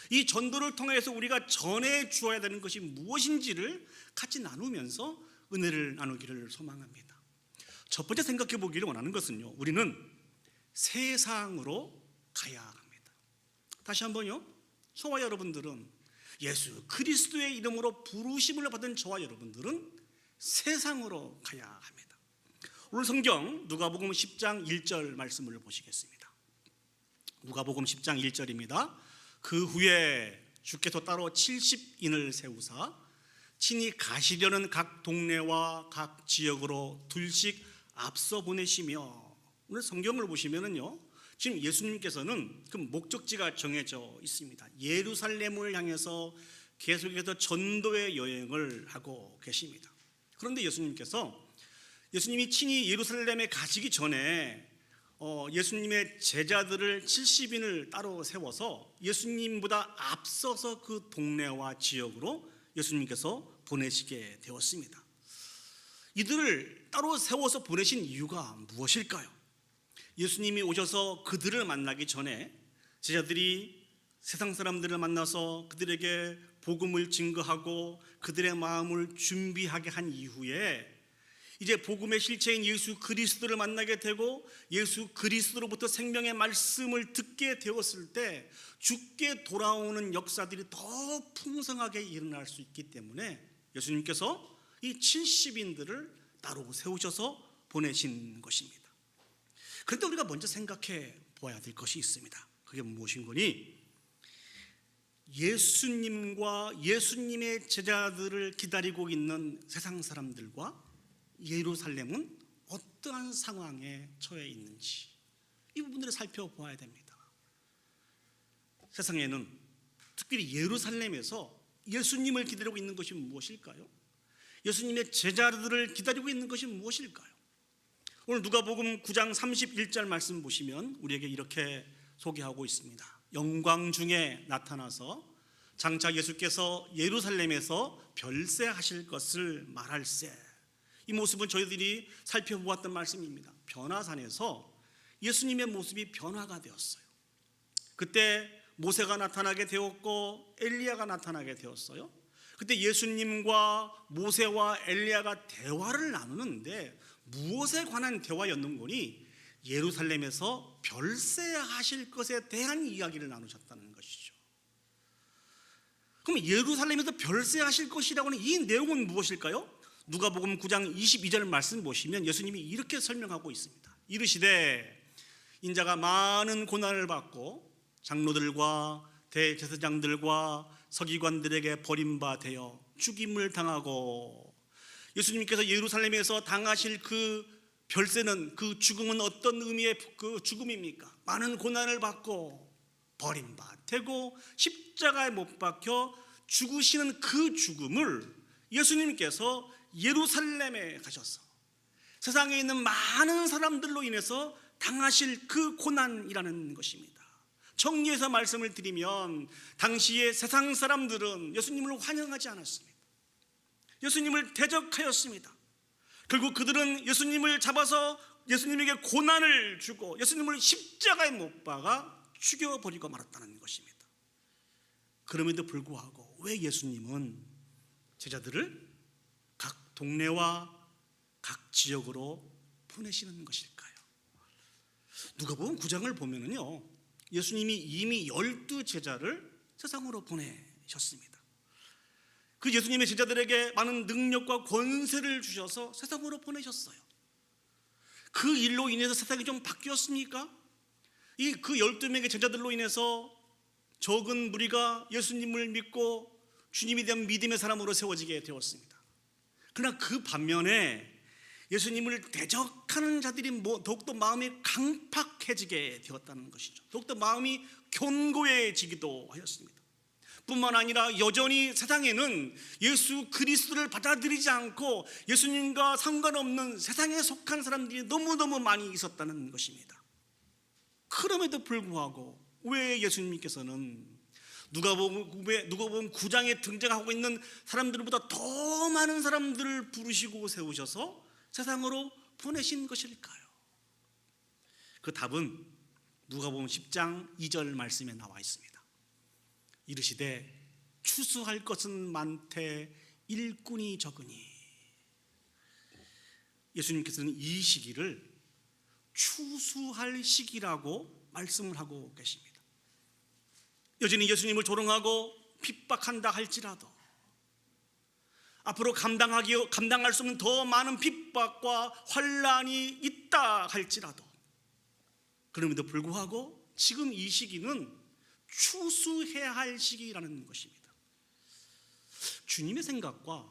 이 전도를 통해서 우리가 전해 주어야 되는 것이 무엇인지를 같이 나누면서 은혜를 나누기를 소망합니다. 첫 번째 생각해 보기를 원하는 것은요, 우리는 세상으로 가야 합니다. 다시 한번요, 저와 여러분들은, 예수 그리스도의 이름으로 부르심을 받은 저와 여러분들은 세상으로 가야 합니다. 오늘 성경 누가복음 10장 1절 말씀을 보시겠습니다. 누가복음 10장 1절입니다. 그 후에 주께서 따로 70인을 세우사 친히 가시려는 각 동네와 각 지역으로 둘씩 앞서 보내시며, 오늘 성경을 보시면은요, 지금 예수님께서는 그 목적지가 정해져 있습니다. 예루살렘을 향해서 계속해서 전도의 여행을 하고 계십니다. 그런데 예수님이 친히 예루살렘에 가시기 전에 예수님의 제자들을 70인을 따로 세워서 예수님보다 앞서서 그 동네와 지역으로 예수님께서 보내시게 되었습니다. 이들을 따로 세워서 보내신 이유가 무엇일까요? 예수님이 오셔서 그들을 만나기 전에 제자들이 세상 사람들을 만나서 그들에게 복음을 증거하고 그들의 마음을 준비하게 한 이후에 이제 복음의 실체인 예수 그리스도를 만나게 되고 예수 그리스도로부터 생명의 말씀을 듣게 되었을 때 주께 돌아오는 역사들이 더 풍성하게 일어날 수 있기 때문에 예수님께서 이 70인들을 따로 세우셔서 보내신 것입니다. 그런데 우리가 먼저 생각해 보아야 될 것이 있습니다. 그게 무엇인 거니? 예수님과 예수님의 제자들을 기다리고 있는 세상 사람들과 예루살렘은 어떠한 상황에 처해 있는지 이 부분들을 살펴보아야 됩니다. 세상에는 특별히 예루살렘에서 예수님을 기다리고 있는 것이 무엇일까요? 예수님의 제자들을 기다리고 있는 것이 무엇일까요? 오늘 누가복음 9장 31절 말씀 보시면 우리에게 이렇게 소개하고 있습니다. 영광 중에 나타나서 장차 예수께서 예루살렘에서 별세하실 것을 말할세. 이 모습은 저희들이 살펴보았던 말씀입니다. 변화산에서 예수님의 모습이 변화가 되었어요. 그때 모세가 나타나게 되었고 엘리야가 나타나게 되었어요. 그때 예수님과 모세와 엘리야가 대화를 나누는데 무엇에 관한 대화였는 거니? 예루살렘에서 별세하실 것에 대한 이야기를 나누셨다는 것이죠. 그럼 예루살렘에서 별세하실 것이라고 하는 이 내용은 무엇일까요? 누가복음 9장 22절 말씀 보시면 예수님이 이렇게 설명하고 있습니다. 이르시되 인자가 많은 고난을 받고 장로들과 대제사장들과 서기관들에게 버림받아 죽임을 당하고, 예수님께서 예루살렘에서 당하실 그 별세는, 그 죽음은 어떤 의미의 그 죽음입니까? 많은 고난을 받고 버림받고 십자가에 못 박혀 죽으시는 그 죽음을 예수님께서 예루살렘에 가셔서 세상에 있는 많은 사람들로 인해서 당하실 그 고난이라는 것입니다. 정리해서 말씀을 드리면, 당시에 세상 사람들은 예수님을 환영하지 않았습니다. 예수님을 대적하였습니다. 결국 그들은 예수님을 잡아서 예수님에게 고난을 주고 예수님을 십자가에 못 박아 죽여버리고 말았다는 것입니다. 그럼에도 불구하고 왜 예수님은 제자들을 각 동네와 각 지역으로 보내시는 것일까요? 누가복음 9장을 보면은요, 예수님이 이미 12제자를 세상으로 보내셨습니다. 그 예수님의 제자들에게 많은 능력과 권세를 주셔서 세상으로 보내셨어요. 그 일로 인해서 세상이 좀 바뀌었습니까? 그 12명의 제자들로 인해서 적은 무리가 예수님을 믿고 주님에 대한 믿음의 사람으로 세워지게 되었습니다. 그러나 그 반면에 예수님을 대적하는 자들이 더욱더 마음이 강팍해지게 되었다는 것이죠. 더욱더 마음이 견고해지기도 하였습니다. 뿐만 아니라 여전히 세상에는 예수 그리스도를 받아들이지 않고 예수님과 상관없는 세상에 속한 사람들이 너무너무 많이 있었다는 것입니다. 그럼에도 불구하고 왜 예수님께서는 누가복음 9장에 등장하고 있는 사람들보다 더 많은 사람들을 부르시고 세우셔서 세상으로 보내신 것일까요? 그 답은 누가복음 10장 2절 말씀에 나와 있습니다. 이르시되 추수할 것은 많되 일꾼이 적으니. 예수님께서는 이 시기를 추수할 시기라고 말씀을 하고 계십니다. 여전히 예수님을 조롱하고 핍박한다 할지라도, 앞으로 감당할 수 없는 더 많은 핍박과 환난이 있다 할지라도, 그럼에도 불구하고 지금 이 시기는 추수해야 할 시기라는 것입니다. 주님의 생각과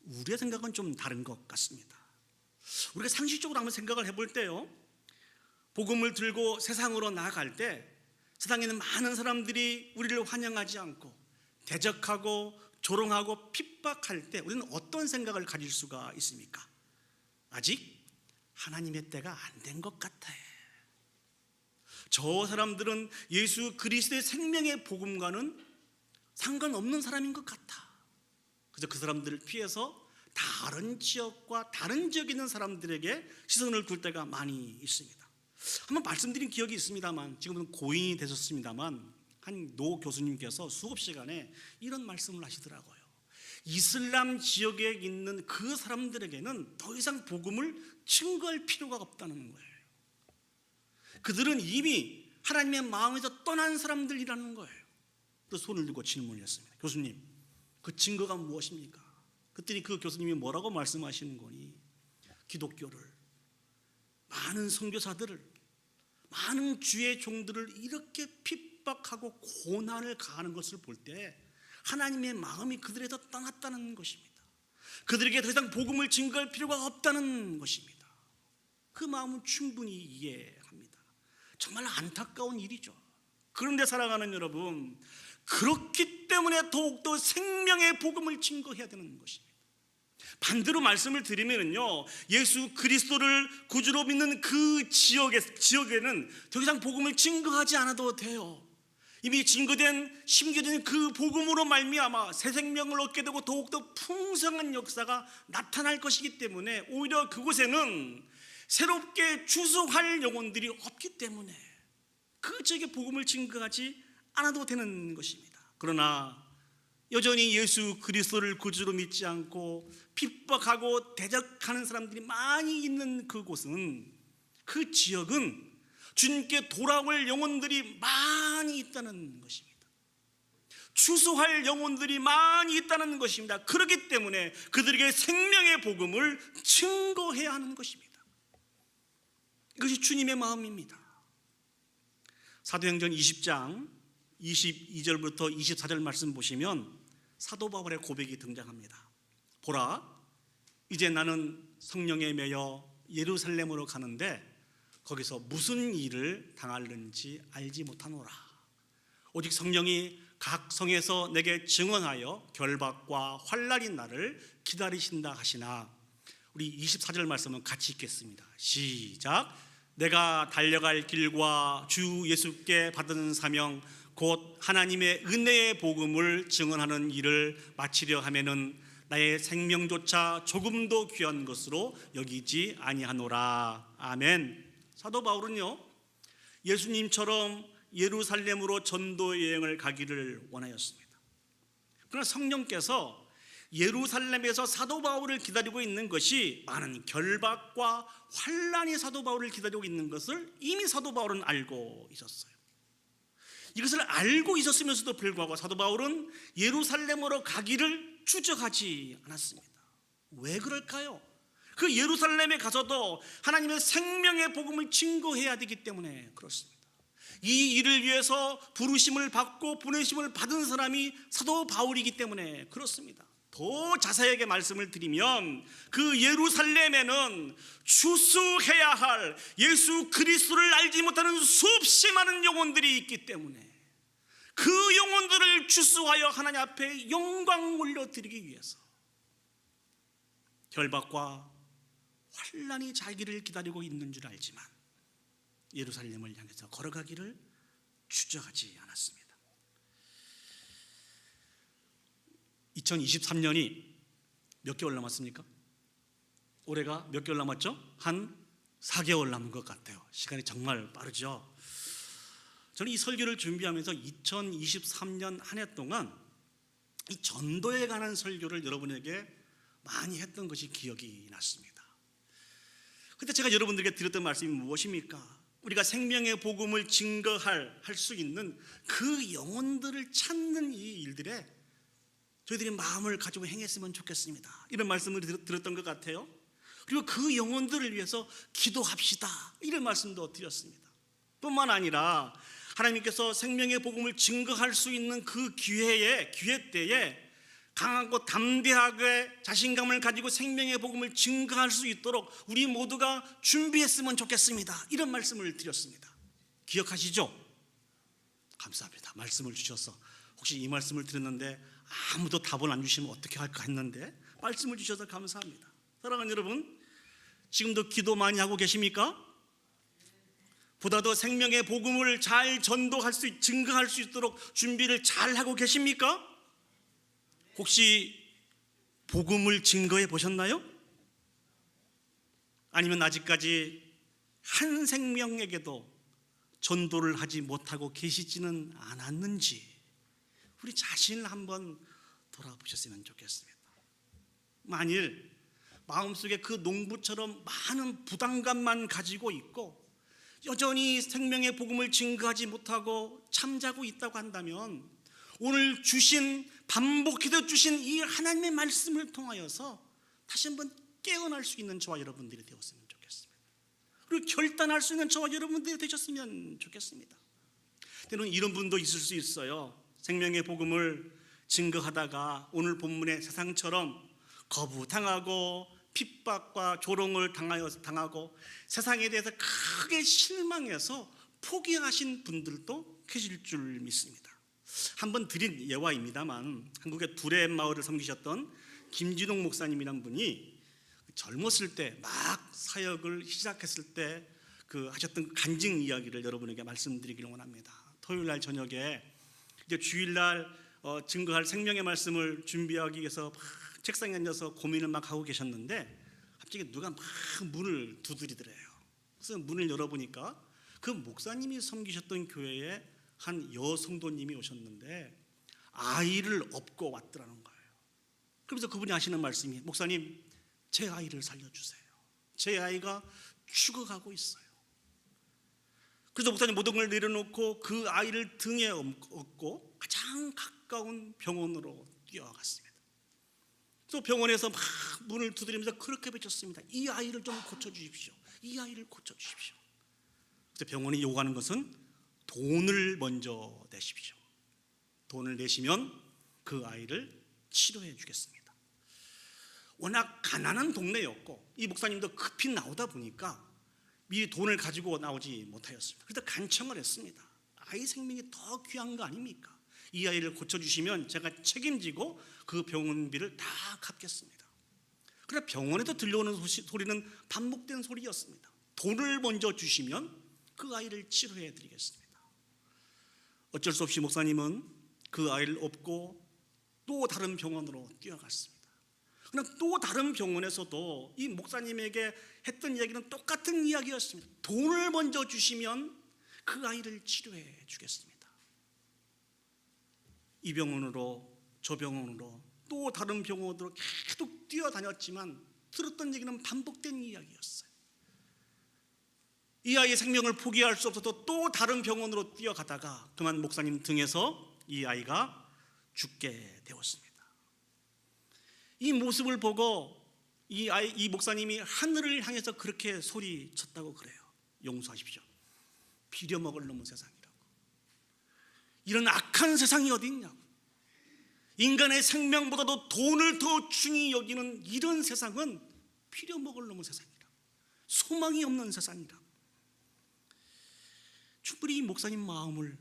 우리의 생각은 좀 다른 것 같습니다. 우리가 상식적으로 한번 생각을 해볼 때요, 복음을 들고 세상으로 나아갈 때 세상에는 많은 사람들이 우리를 환영하지 않고 대적하고 조롱하고 핍박할 때 우리는 어떤 생각을 가질 수가 있습니까? 아직 하나님의 때가 안 된 것 같아요. 저 사람들은 예수 그리스도의 생명의 복음과는 상관없는 사람인 것 같아. 그래서 그 사람들을 피해서 다른 지역과 다른 지역에 있는 사람들에게 시선을 둘 때가 많이 있습니다. 한번 말씀드린 기억이 있습니다만, 지금은 고인이 되셨습니다만, 한 노 교수님께서 수업 시간에 이런 말씀을 하시더라고요. 이슬람 지역에 있는 그 사람들에게는 더 이상 복음을 증거할 필요가 없다는 거예요. 그들은 이미 하나님의 마음에서 떠난 사람들이라는 거예요. 또 손을 들고 질문을 했습니다. 교수님, 그 증거가 무엇입니까? 그랬더니 그 교수님이 뭐라고 말씀하시는 거니? 기독교를, 많은 선교사들을, 많은 주의 종들을 이렇게 핍박하고 고난을 가하는 것을 볼 때 하나님의 마음이 그들에서 떠났다는 것입니다. 그들에게 더 이상 복음을 증거할 필요가 없다는 것입니다. 그 마음은 충분히 이해합니다. 정말 안타까운 일이죠. 그런데 사랑하는 여러분, 그렇기 때문에 더욱더 생명의 복음을 증거해야 되는 것입니다. 반대로 말씀을 드리면요, 예수 그리스도를 구주로 믿는 그 지역에는 더 이상 복음을 증거하지 않아도 돼요. 이미 증거된, 심겨진 그 복음으로 말미암아 새 생명을 얻게 되고 더욱더 풍성한 역사가 나타날 것이기 때문에 오히려 그곳에는 새롭게 추수할 영혼들이 없기 때문에 그 지역에 복음을 증거하지 않아도 되는 것입니다. 그러나 여전히 예수 그리스도를 구주로 믿지 않고 핍박하고 대적하는 사람들이 많이 있는 그곳은, 그 지역은 주님께 돌아올 영혼들이 많이 있다는 것입니다. 추수할 영혼들이 많이 있다는 것입니다. 그렇기 때문에 그들에게 생명의 복음을 증거해야 하는 것입니다. 이것이 주님의 마음입니다. 사도행전 20장 22절부터 24절 말씀 보시면 사도 바울의 고백이 등장합니다. 보라, 이제 나는 성령에 매여 예루살렘으로 가는데 거기서 무슨 일을 당할는지 알지 못하노라. 오직 성령이 각 성에서 내게 증언하여 결박과 환난이 나를 기다리신다 하시나. 우리 24절 말씀은 같이 읽겠습니다. 시작. 내가 달려갈 길과 주 예수께 받은 사명 곧 하나님의 은혜의 복음을 증언하는 일을 마치려 하면은 나의 생명조차 조금도 귀한 것으로 여기지 아니하노라. 아멘. 사도 바울은요, 예수님처럼 예루살렘으로 전도 여행을 가기를 원하였습니다. 그러나 성령께서 예루살렘에서 사도 바울을 기다리고 있는 것이 많은 결박과 환난이 사도 바울을 기다리고 있는 것을 이미 사도 바울은 알고 있었어요. 이것을 알고 있었으면서도 불구하고 사도 바울은 예루살렘으로 가기를 추적하지 않았습니다. 왜 그럴까요? 그 예루살렘에 가서도 하나님의 생명의 복음을 증거해야 되기 때문에 그렇습니다. 이 일을 위해서 부르심을 받고 보내심을 받은 사람이 사도 바울이기 때문에 그렇습니다. 더 자세하게 말씀을 드리면 그 예루살렘에는 추수해야 할 예수 그리스도를 알지 못하는 수없이 많은 영혼들이 있기 때문에 그 영혼들을 추수하여 하나님 앞에 영광 올려드리기 위해서 결박과 환난이 자기를 기다리고 있는 줄 알지만 예루살렘을 향해서 걸어가기를 추적하지 않았습니다. 2023년이 몇 개월 남았습니까? 올해가 몇 개월 남았죠? 한 4개월 남은 것 같아요. 시간이 정말 빠르죠. 저는 이 설교를 준비하면서 2023년 한 해 동안 이 전도에 관한 설교를 여러분에게 많이 했던 것이 기억이 났습니다. 그때 제가 여러분들에게 드렸던 말씀이 무엇입니까? 우리가 생명의 복음을 증거할 수 있는 그 영혼들을 찾는 이 일들에 저희들이 마음을 가지고 행했으면 좋겠습니다. 이런 말씀을 들었던 것 같아요. 그리고 그 영혼들을 위해서 기도합시다. 이런 말씀도 드렸습니다. 뿐만 아니라 하나님께서 생명의 복음을 증거할 수 있는 그 기회 때에 강하고 담대하게 자신감을 가지고 생명의 복음을 증거할 수 있도록 우리 모두가 준비했으면 좋겠습니다. 이런 말씀을 드렸습니다. 기억하시죠? 감사합니다. 말씀을 주셔서 혹시 이 말씀을 드렸는데 아무도 답을 안 주시면 어떻게 할까 했는데 말씀을 주셔서 감사합니다. 사랑하는 여러분, 지금도 기도 많이 하고 계십니까? 보다 더 생명의 복음을 잘 전도할 수, 증거할 수 있도록 준비를 잘 하고 계십니까? 혹시 복음을 증거해 보셨나요? 아니면 아직까지 한 생명에게도 전도를 하지 못하고 계시지는 않았는지 우리 자신을 한번 돌아보셨으면 좋겠습니다. 만일 마음속에 그 농부처럼 많은 부담감만 가지고 있고 여전히 생명의 복음을 증거하지 못하고 잠자고 있다고 한다면 오늘 반복해서 주신 이 하나님의 말씀을 통하여서 다시 한번 깨어날 수 있는 저와 여러분들이 되었으면 좋겠습니다. 그리고 결단할 수 있는 저와 여러분들이 되셨으면 좋겠습니다. 때로는 이런 분도 있을 수 있어요. 생명의 복음을 증거하다가 오늘 본문의 세상처럼 거부당하고 핍박과 조롱을 당하고 세상에 대해서 크게 실망해서 포기하신 분들도 계실 줄 믿습니다. 한번 드린 예화입니다만 한국의 두레 마을을 섬기셨던 김진홍 목사님이란 분이 젊었을 때 막 사역을 시작했을 때 그 하셨던 간증 이야기를 여러분에게 말씀드리기를 원합니다. 토요일 날 저녁에 이제 주일날 증거할 생명의 말씀을 준비하기 위해서 막 책상에 앉아서 고민을 막 하고 계셨는데 갑자기 누가 막 문을 두드리더래요. 그래서 문을 열어보니까 그 목사님이 섬기셨던 교회에 한 여성도님이 오셨는데 아이를 업고 왔더라는 거예요. 그러면서 그분이 하시는 말씀이 목사님 제 아이를 살려주세요. 제 아이가 죽어가고 있어요. 그래서 목사님 모든 걸 내려놓고 그 아이를 등에 업고 가장 가까운 병원으로 뛰어갔습니다. 또 병원에서 막 문을 두드리면서 그렇게 외쳤습니다. 이 아이를 좀 고쳐주십시오. 이 아이를 고쳐주십시오. 그래서 병원이 요구하는 것은 돈을 먼저 내십시오. 돈을 내시면 그 아이를 치료해 주겠습니다. 워낙 가난한 동네였고 이 목사님도 급히 나오다 보니까 미리 돈을 가지고 나오지 못하였습니다. 그래서 간청을 했습니다. 아이 생명이 더 귀한 거 아닙니까? 이 아이를 고쳐주시면 제가 책임지고 그 병원비를 다 갚겠습니다. 그러나 병원에서 들려오는 소리는 반복된 소리였습니다. 돈을 먼저 주시면 그 아이를 치료해 드리겠습니다. 어쩔 수 없이 목사님은 그 아이를 업고 또 다른 병원으로 뛰어갔습니다. 그러나 또 다른 병원에서도 이 목사님에게 했던 이야기는 똑같은 이야기였습니다. 돈을 먼저 주시면 그 아이를 치료해 주겠습니다. 이 병원으로 저 병원으로 또 다른 병원으로 계속 뛰어다녔지만 들었던 얘기는 반복된 이야기였어요. 이 아이의 생명을 포기할 수 없어서 또 다른 병원으로 뛰어가다가 그만 목사님 등에서 이 아이가 죽게 되었습니다. 이 모습을 보고 이 목사님이 하늘을 향해서 그렇게 소리쳤다고 그래요. 용서하십시오. 비려먹을 놈의 세상이라고. 이런 악한 세상이 어디 있냐고. 인간의 생명보다도 돈을 더 중히 여기는 이런 세상은 비려먹을 놈의 세상이라고. 소망이 없는 세상이라고. 충분히 이 목사님 마음을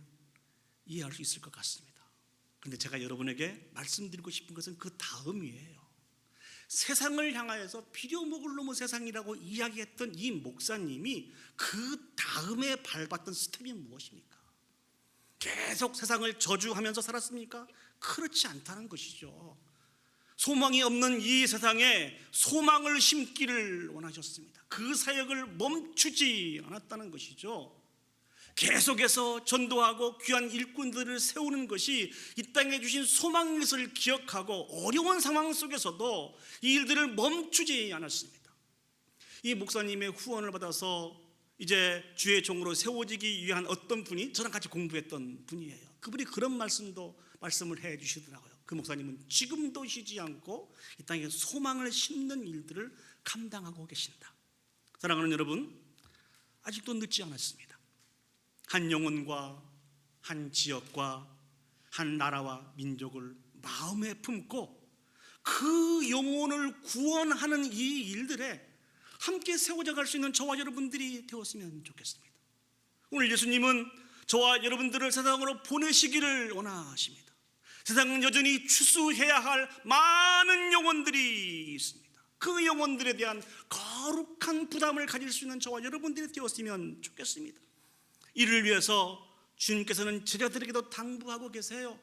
이해할 수 있을 것 같습니다. 그런데 제가 여러분에게 말씀드리고 싶은 것은 그 다음이에요. 세상을 향하여서 비려먹을 놈의 세상이라고 이야기했던 이 목사님이 그 다음에 밟았던 스텝이 무엇입니까? 계속 세상을 저주하면서 살았습니까? 그렇지 않다는 것이죠. 소망이 없는 이 세상에 소망을 심기를 원하셨습니다. 그 사역을 멈추지 않았다는 것이죠. 계속해서 전도하고 귀한 일꾼들을 세우는 것이 이 땅에 주신 소망의 것을 기억하고 어려운 상황 속에서도 이 일들을 멈추지 않았습니다. 이 목사님의 후원을 받아서 이제 주의 종으로 세워지기 위한 어떤 분이 저랑 같이 공부했던 분이에요. 그분이 그런 말씀을 해 주시더라고요. 그 목사님은 지금도 쉬지 않고 이 땅에 소망을 심는 일들을 감당하고 계신다. 사랑하는 여러분, 아직도 늦지 않았습니다. 한 영혼과 한 지역과 한 나라와 민족을 마음에 품고 그 영혼을 구원하는 이 일들에 함께 세워져 갈 수 있는 저와 여러분들이 되었으면 좋겠습니다. 오늘 예수님은 저와 여러분들을 세상으로 보내시기를 원하십니다. 세상은 여전히 추수해야 할 많은 영혼들이 있습니다. 그 영혼들에 대한 거룩한 부담을 가질 수 있는 저와 여러분들이 되었으면 좋겠습니다. 이를 위해서 주님께서는 제자들에게도 당부하고 계세요.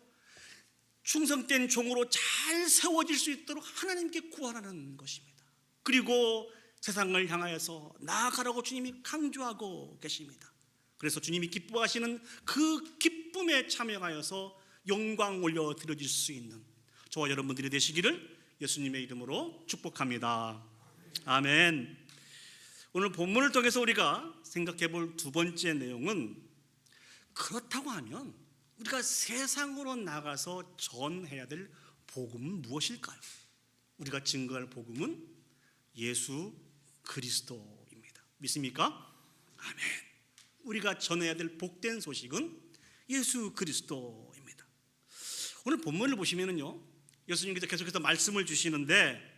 충성된 종으로 잘 세워질 수 있도록 하나님께 구하라는 것입니다. 그리고 세상을 향하여서 나아가라고 주님이 강조하고 계십니다. 그래서 주님이 기뻐하시는 그 기쁨에 참여하여서 영광 올려드려질 수 있는 저와 여러분들이 되시기를 예수님의 이름으로 축복합니다. 아멘. 오늘 본문을 통해서 우리가 생각해 볼 두 번째 내용은, 그렇다고 하면 우리가 세상으로 나가서 전해야 될 복음은 무엇일까요? 우리가 증거할 복음은 예수 그리스도입니다. 믿습니까? 아멘. 우리가 전해야 될 복된 소식은 예수 그리스도입니다. 오늘 본문을 보시면은요, 예수님께서 계속해서 말씀을 주시는데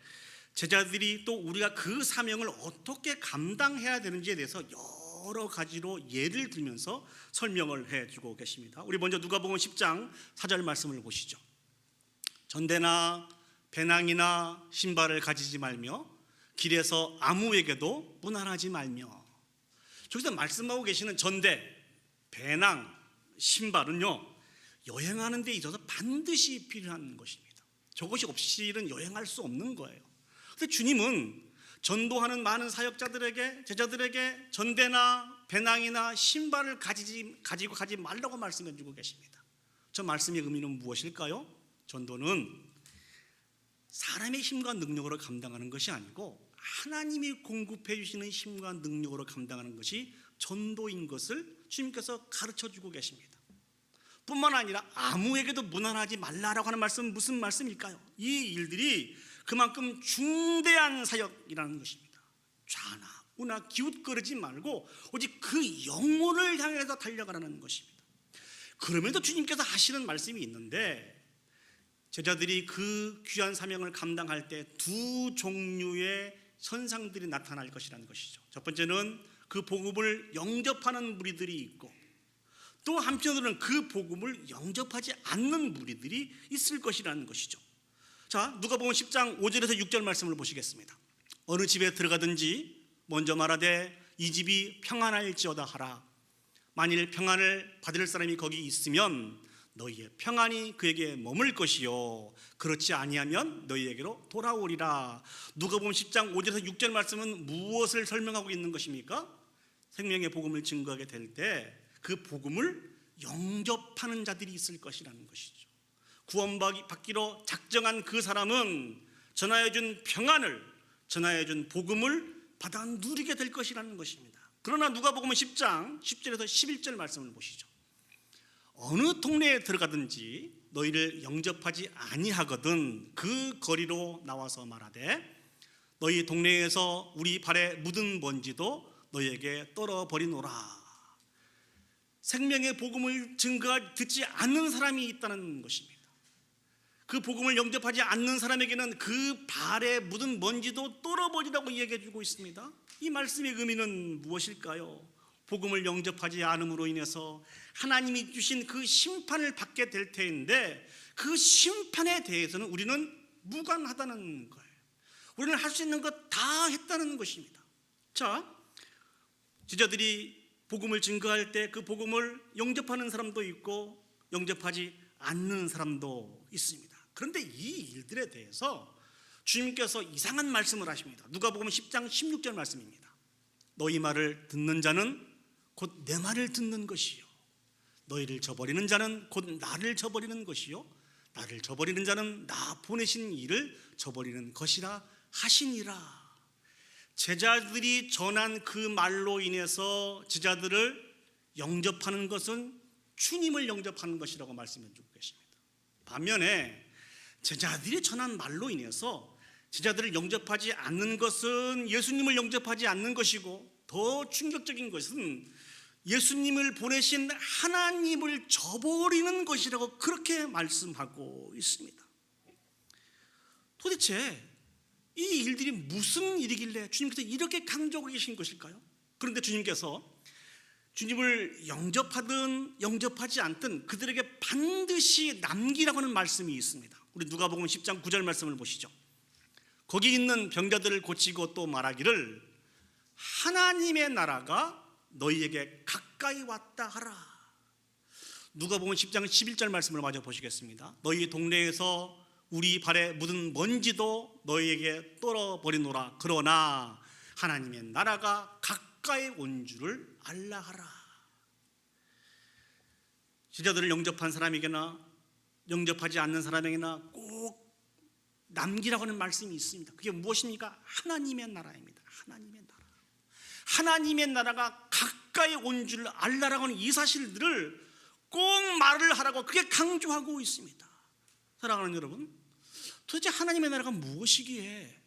제자들이 또 우리가 그 사명을 어떻게 감당해야 되는지에 대해서 여러 가지로 예를 들면서 설명을 해주고 계십니다. 우리 먼저 누가복음 10장 4절 말씀을 보시죠. 전대나 배낭이나 신발을 가지지 말며 길에서 아무에게도 문안하지 말며. 저기서 말씀하고 계시는 전대, 배낭, 신발은요, 여행하는 데 있어서 반드시 필요한 것입니다. 저것이 없이는 여행할 수 없는 거예요. 근데 주님은 전도하는 많은 사역자들에게, 제자들에게 전대나 배낭이나 신발을 가지고 가지 말라고 말씀해 주고 계십니다. 저 말씀의 의미는 무엇일까요? 전도는 사람의 힘과 능력으로 감당하는 것이 아니고 하나님이 공급해 주시는 힘과 능력으로 감당하는 것이 전도인 것을 주님께서 가르쳐 주고 계십니다. 뿐만 아니라 아무에게도 문안하지 말라라고 하는 말씀은 무슨 말씀일까요? 이 일들이 그만큼 중대한 사역이라는 것입니다. 좌나 우나 기웃거리지 말고 오직 그 영혼을 향해서 달려가라는 것입니다. 그럼에도 주님께서 하시는 말씀이 있는데, 제자들이 그 귀한 사명을 감당할 때 두 종류의 현상들이 나타날 것이라는 것이죠. 첫 번째는 그 복음을 영접하는 무리들이 있고, 또 한편으로는 그 복음을 영접하지 않는 무리들이 있을 것이라는 것이죠. 자, 누가복음 10장 5절에서 6절 말씀을 보시겠습니다. 어느 집에 들어가든지 먼저 말하되 이 집이 평안할지어다 하라. 만일 평안을 받을 사람이 거기 있으면 너희의 평안이 그에게 머물 것이요 그렇지 아니하면 너희에게로 돌아오리라. 누가복음 10장 5절에서 6절 말씀은 무엇을 설명하고 있는 것입니까? 생명의 복음을 증거하게 될 때 그 복음을 영접하는 자들이 있을 것이라는 것이죠. 구원받기로 작정한 그 사람은 전하여준 평안을, 전하여준 복음을 받아 누리게 될 것이라는 것입니다. 그러나 누가복음 10장 10절에서 11절 말씀을 보시죠. 어느 동네에 들어가든지 너희를 영접하지 아니하거든 그 거리로 나와서 말하되 너희 동네에서 우리 발에 묻은 먼지도 너희에게 떨어버리노라. 생명의 복음을 듣지 않는 사람이 있다는 것입니다. 그 복음을 영접하지 않는 사람에게는 그 발에 묻은 먼지도 떨어버리라고 얘기해 주고 있습니다. 이 말씀의 의미는 무엇일까요? 복음을 영접하지 않음으로 인해서 하나님이 주신 그 심판을 받게 될 텐데, 그 심판에 대해서는 우리는 무관하다는 거예요. 우리는 할 수 있는 것 다 했다는 것입니다. 자, 제자들이 복음을 증거할 때 그 복음을 영접하는 사람도 있고 영접하지 않는 사람도 있습니다. 그런데 이 일들에 대해서 주님께서 이상한 말씀을 하십니다. 누가복음 10장 16절 말씀입니다. 너희 말을 듣는 자는 곧 내 말을 듣는 것이요 너희를 저버리는 자는 곧 나를 저버리는 것이요 나를 저버리는 자는 나 보내신 이를 저버리는 것이라 하시니라. 제자들이 전한 그 말로 인해서 제자들을 영접하는 것은 주님을 영접하는 것이라고 말씀해 주고 계십니다. 반면에 제자들이 전한 말로 인해서 제자들을 영접하지 않는 것은 예수님을 영접하지 않는 것이고, 더 충격적인 것은 예수님을 보내신 하나님을 저버리는 것이라고 그렇게 말씀하고 있습니다. 도대체 이 일들이 무슨 일이길래 주님께서 이렇게 강조하고 계신 것일까요? 그런데 주님께서 주님을 영접하든 영접하지 않든 그들에게 반드시 남기라고 하는 말씀이 있습니다. 우리 누가복음 10장 9절 말씀을 보시죠. 거기 있는 병자들을 고치고 또 말하기를 하나님의 나라가 너희에게 가까이 왔다 하라. 누가복음 10장 11절 말씀을 마저 보시겠습니다. 너희 동네에서 우리 발에 묻은 먼지도 너희에게 떨어버리노라. 그러나 하나님의 나라가 가까이 온 줄을 알라 하라. 제자들을 영접한 사람에게나 영접하지 않는 사람에게나 꼭 남기라고 하는 말씀이 있습니다. 그게 무엇입니까? 하나님의 나라입니다. 하나님의 나라. 하나님의 나라가 가까이 온 줄 알라라고 하는 이 사실들을 꼭 말을 하라고 그렇게 강조하고 있습니다. 사랑하는 여러분, 도대체 하나님의 나라가 무엇이기에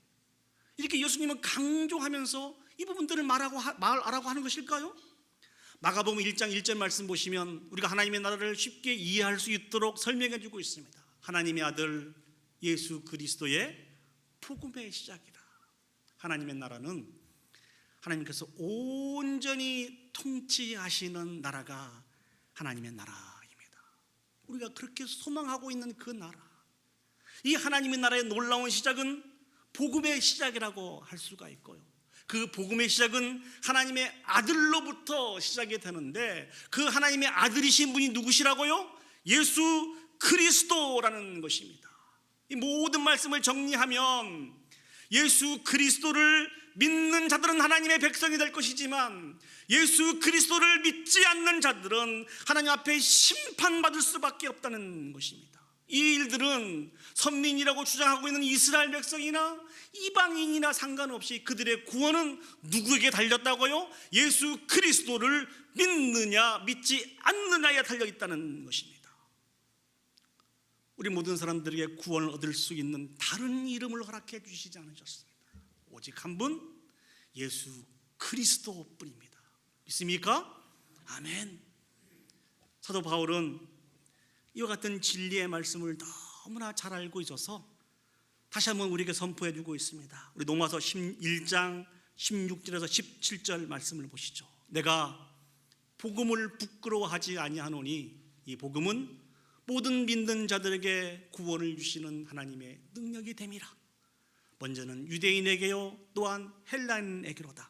이렇게 예수님은 강조하면서 이 부분들을 말하라고 하는 것일까요? 마가복음 1장 1절 말씀 보시면 우리가 하나님의 나라를 쉽게 이해할 수 있도록 설명해 주고 있습니다. 하나님의 아들 예수 그리스도의 복음의 시작이라. 하나님의 나라는 하나님께서 온전히 통치하시는 나라가 하나님의 나라입니다. 우리가 그렇게 소망하고 있는 그 나라, 이 하나님의 나라의 놀라운 시작은 복음의 시작이라고 할 수가 있고요, 그 복음의 시작은 하나님의 아들로부터 시작이 되는데, 그 하나님의 아들이신 분이 누구시라고요? 예수 그리스도라는 것입니다. 이 모든 말씀을 정리하면 예수 그리스도를 믿는 자들은 하나님의 백성이 될 것이지만 예수 그리스도를 믿지 않는 자들은 하나님 앞에 심판받을 수밖에 없다는 것입니다. 이 일들은 선민이라고 주장하고 있는 이스라엘 백성이나 이방인이나 상관없이 그들의 구원은 누구에게 달렸다고요? 예수 그리스도를 믿느냐 믿지 않느냐에 달려있다는 것입니다. 우리 모든 사람들에게 구원을 얻을 수 있는 다른 이름을 허락해 주시지 않으셨습니다. 오직 한 분, 예수 그리스도뿐입니다. 믿습니까? 아멘. 사도 바울은 이와 같은 진리의 말씀을 너무나 잘 알고 있어서 다시 한번 우리에게 선포해 주고 있습니다. 우리 로마서 1장 16절에서 17절 말씀을 보시죠. 내가 복음을 부끄러워하지 아니하노니 이 복음은 모든 믿는 자들에게 구원을 주시는 하나님의 능력이 됨이라. 먼저는 유대인에게요 또한 헬라인에게로다.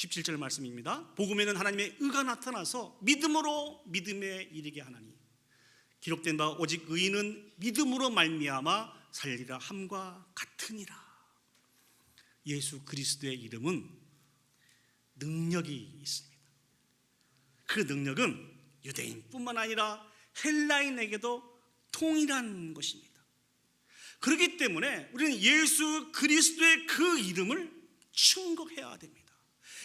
17절 말씀입니다. 복음에는 하나님의 의가 나타나서 믿음으로 믿음에 이르게 하나니 기록된 바 오직 의인은 믿음으로 말미암아 살리라 함과 같으니라. 예수 그리스도의 이름은 능력이 있습니다. 그 능력은 유대인뿐만 아니라 헬라인에게도 동일한 것입니다. 그렇기 때문에 우리는 예수 그리스도의 그 이름을 충고해야 됩니다.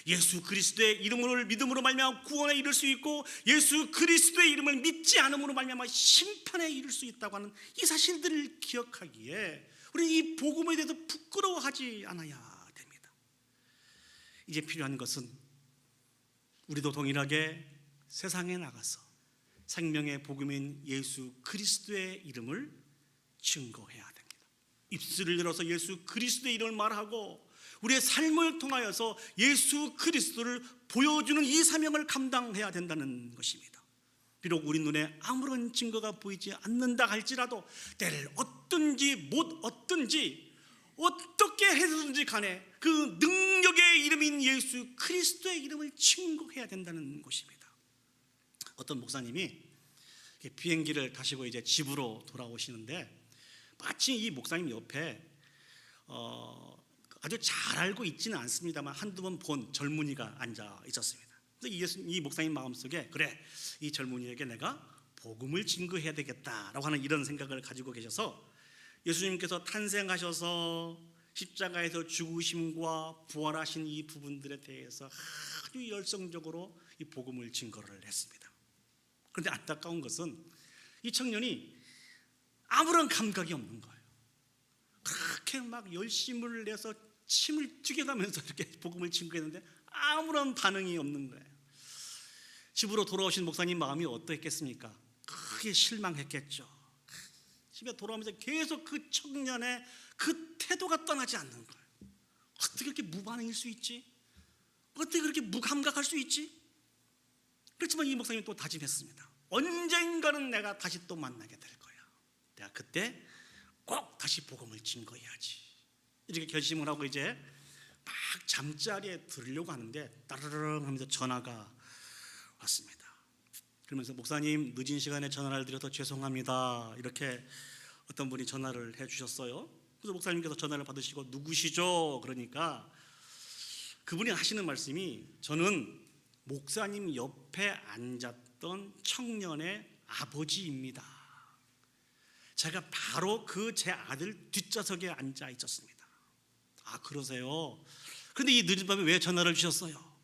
예수 그리스도의 이름을 믿음으로 말미암아 구원에 이를 수 있고 예수 그리스도의 이름을 믿지 않음으로 말미암아 심판에 이를 수 있다고 하는 이 사실들을 기억하기에 우리는 이 복음에 대해서 부끄러워하지 않아야 됩니다. 이제 필요한 것은 우리도 동일하게 세상에 나가서 생명의 복음인 예수 그리스도의 이름을 증거해야 됩니다. 입술을 열어서 예수 그리스도의 이름을 말하고 우리의 삶을 통하여서 예수 그리스도를 보여주는 이 사명을 감당해야 된다는 것입니다. 비록 우리 눈에 아무런 증거가 보이지 않는다 할지라도 때를 얻든지 못 얻든지 어떻게 해서든지 간에 그 능력의 이름인 예수 그리스도의 이름을 증거해야 된다는 것입니다. 어떤 목사님이 비행기를 타시고 이제 집으로 돌아오시는데 마치 이 목사님 옆에 아주 잘 알고 있지는 않습니다만 한두 번 본 젊은이가 앉아 있었습니다. 그래서 이 목사님 마음속에 그래 이 젊은이에게 내가 복음을 증거해야 되겠다라고 하는 이런 생각을 가지고 계셔서 예수님께서 탄생하셔서 십자가에서 죽으심과 부활하신 이 부분들에 대해서 아주 열성적으로 이 복음을 증거를 했습니다. 그런데 안타까운 것은 이 청년이 아무런 감각이 없는 거예요. 그렇게 막 열심을 내서 침을 튀겨가면서 이렇게 복음을 증거했는데 아무런 반응이 없는 거예요. 집으로 돌아오신 목사님 마음이 어떠했겠습니까? 크게 실망했겠죠. 집에 돌아오면서 계속 그 청년의 그 태도가 떠나지 않는 거예요. 어떻게 그렇게 무반응일 수 있지? 어떻게 그렇게 무감각할 수 있지? 그렇지만 이 목사님이 또 다짐했습니다. 언젠가는 내가 다시 또 만나게 될 거야. 내가 그때 꼭 다시 복음을 증거해야지. 이렇게 결심을 하고 이제 막 잠자리에 들으려고 하는데 따르릉 하면서 전화가 왔습니다. 그러면서 목사님 늦은 시간에 전화를 드려서 죄송합니다. 이렇게 어떤 분이 전화를 해주셨어요. 그래서 목사님께서 전화를 받으시고 누구시죠? 그러니까 그분이 하시는 말씀이 저는 목사님 옆에 앉았던 청년의 아버지입니다. 제가 바로 그 제 아들 뒷좌석에 앉아 있었습니다. 아 그러세요? 그런데 이 늦은 밤에 왜 전화를 주셨어요?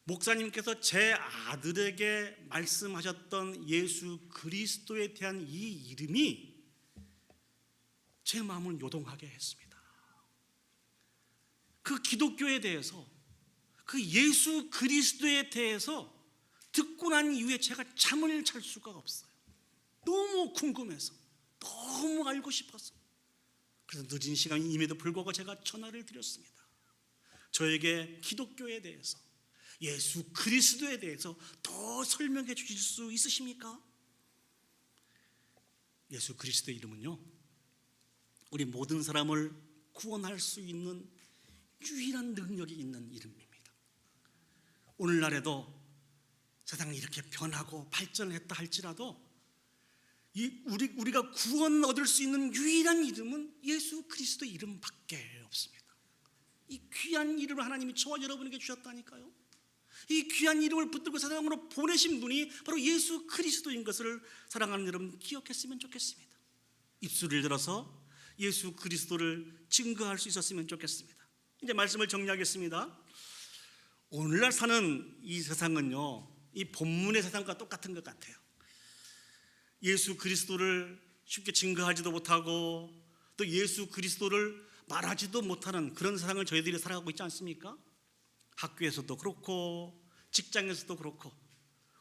목사님께서 제 아들에게 말씀하셨던 예수 그리스도에 대한 이 이름이 제 마음을 요동하게 했습니다. 그 기독교에 대해서 그 예수 그리스도에 대해서 듣고 난 이후에 제가 잠을 잘 수가 없어요. 너무 궁금해서 너무 알고 싶어서 그래서 늦은 시간임에도 불구하고 제가 전화를 드렸습니다. 저에게 기독교에 대해서 예수 그리스도에 대해서 더 설명해 주실 수 있으십니까? 예수 그리스도의 이름은요 우리 모든 사람을 구원할 수 있는 유일한 능력이 있는 이름입니다. 오늘날에도 세상이 이렇게 변하고 발전했다 할지라도 우리가 구원 얻을 수 있는 유일한 이름은 예수 그리스도 이름밖에 없습니다. 이 귀한 이름을 하나님이 저와 여러분에게 주셨다니까요. 이 귀한 이름을 붙들고 세상으로 보내신 분이 바로 예수 그리스도인 것을 사랑하는 여러분 기억했으면 좋겠습니다. 입술을 들어서 예수 그리스도를 증거할 수 있었으면 좋겠습니다. 이제 말씀을 정리하겠습니다. 오늘날 사는 이 세상은요 이 본문의 세상과 똑같은 것 같아요. 예수 그리스도를 쉽게 증거하지도 못하고 또 예수 그리스도를 말하지도 못하는 그런 세상을 저희들이 살아가고 있지 않습니까? 학교에서도 그렇고 직장에서도 그렇고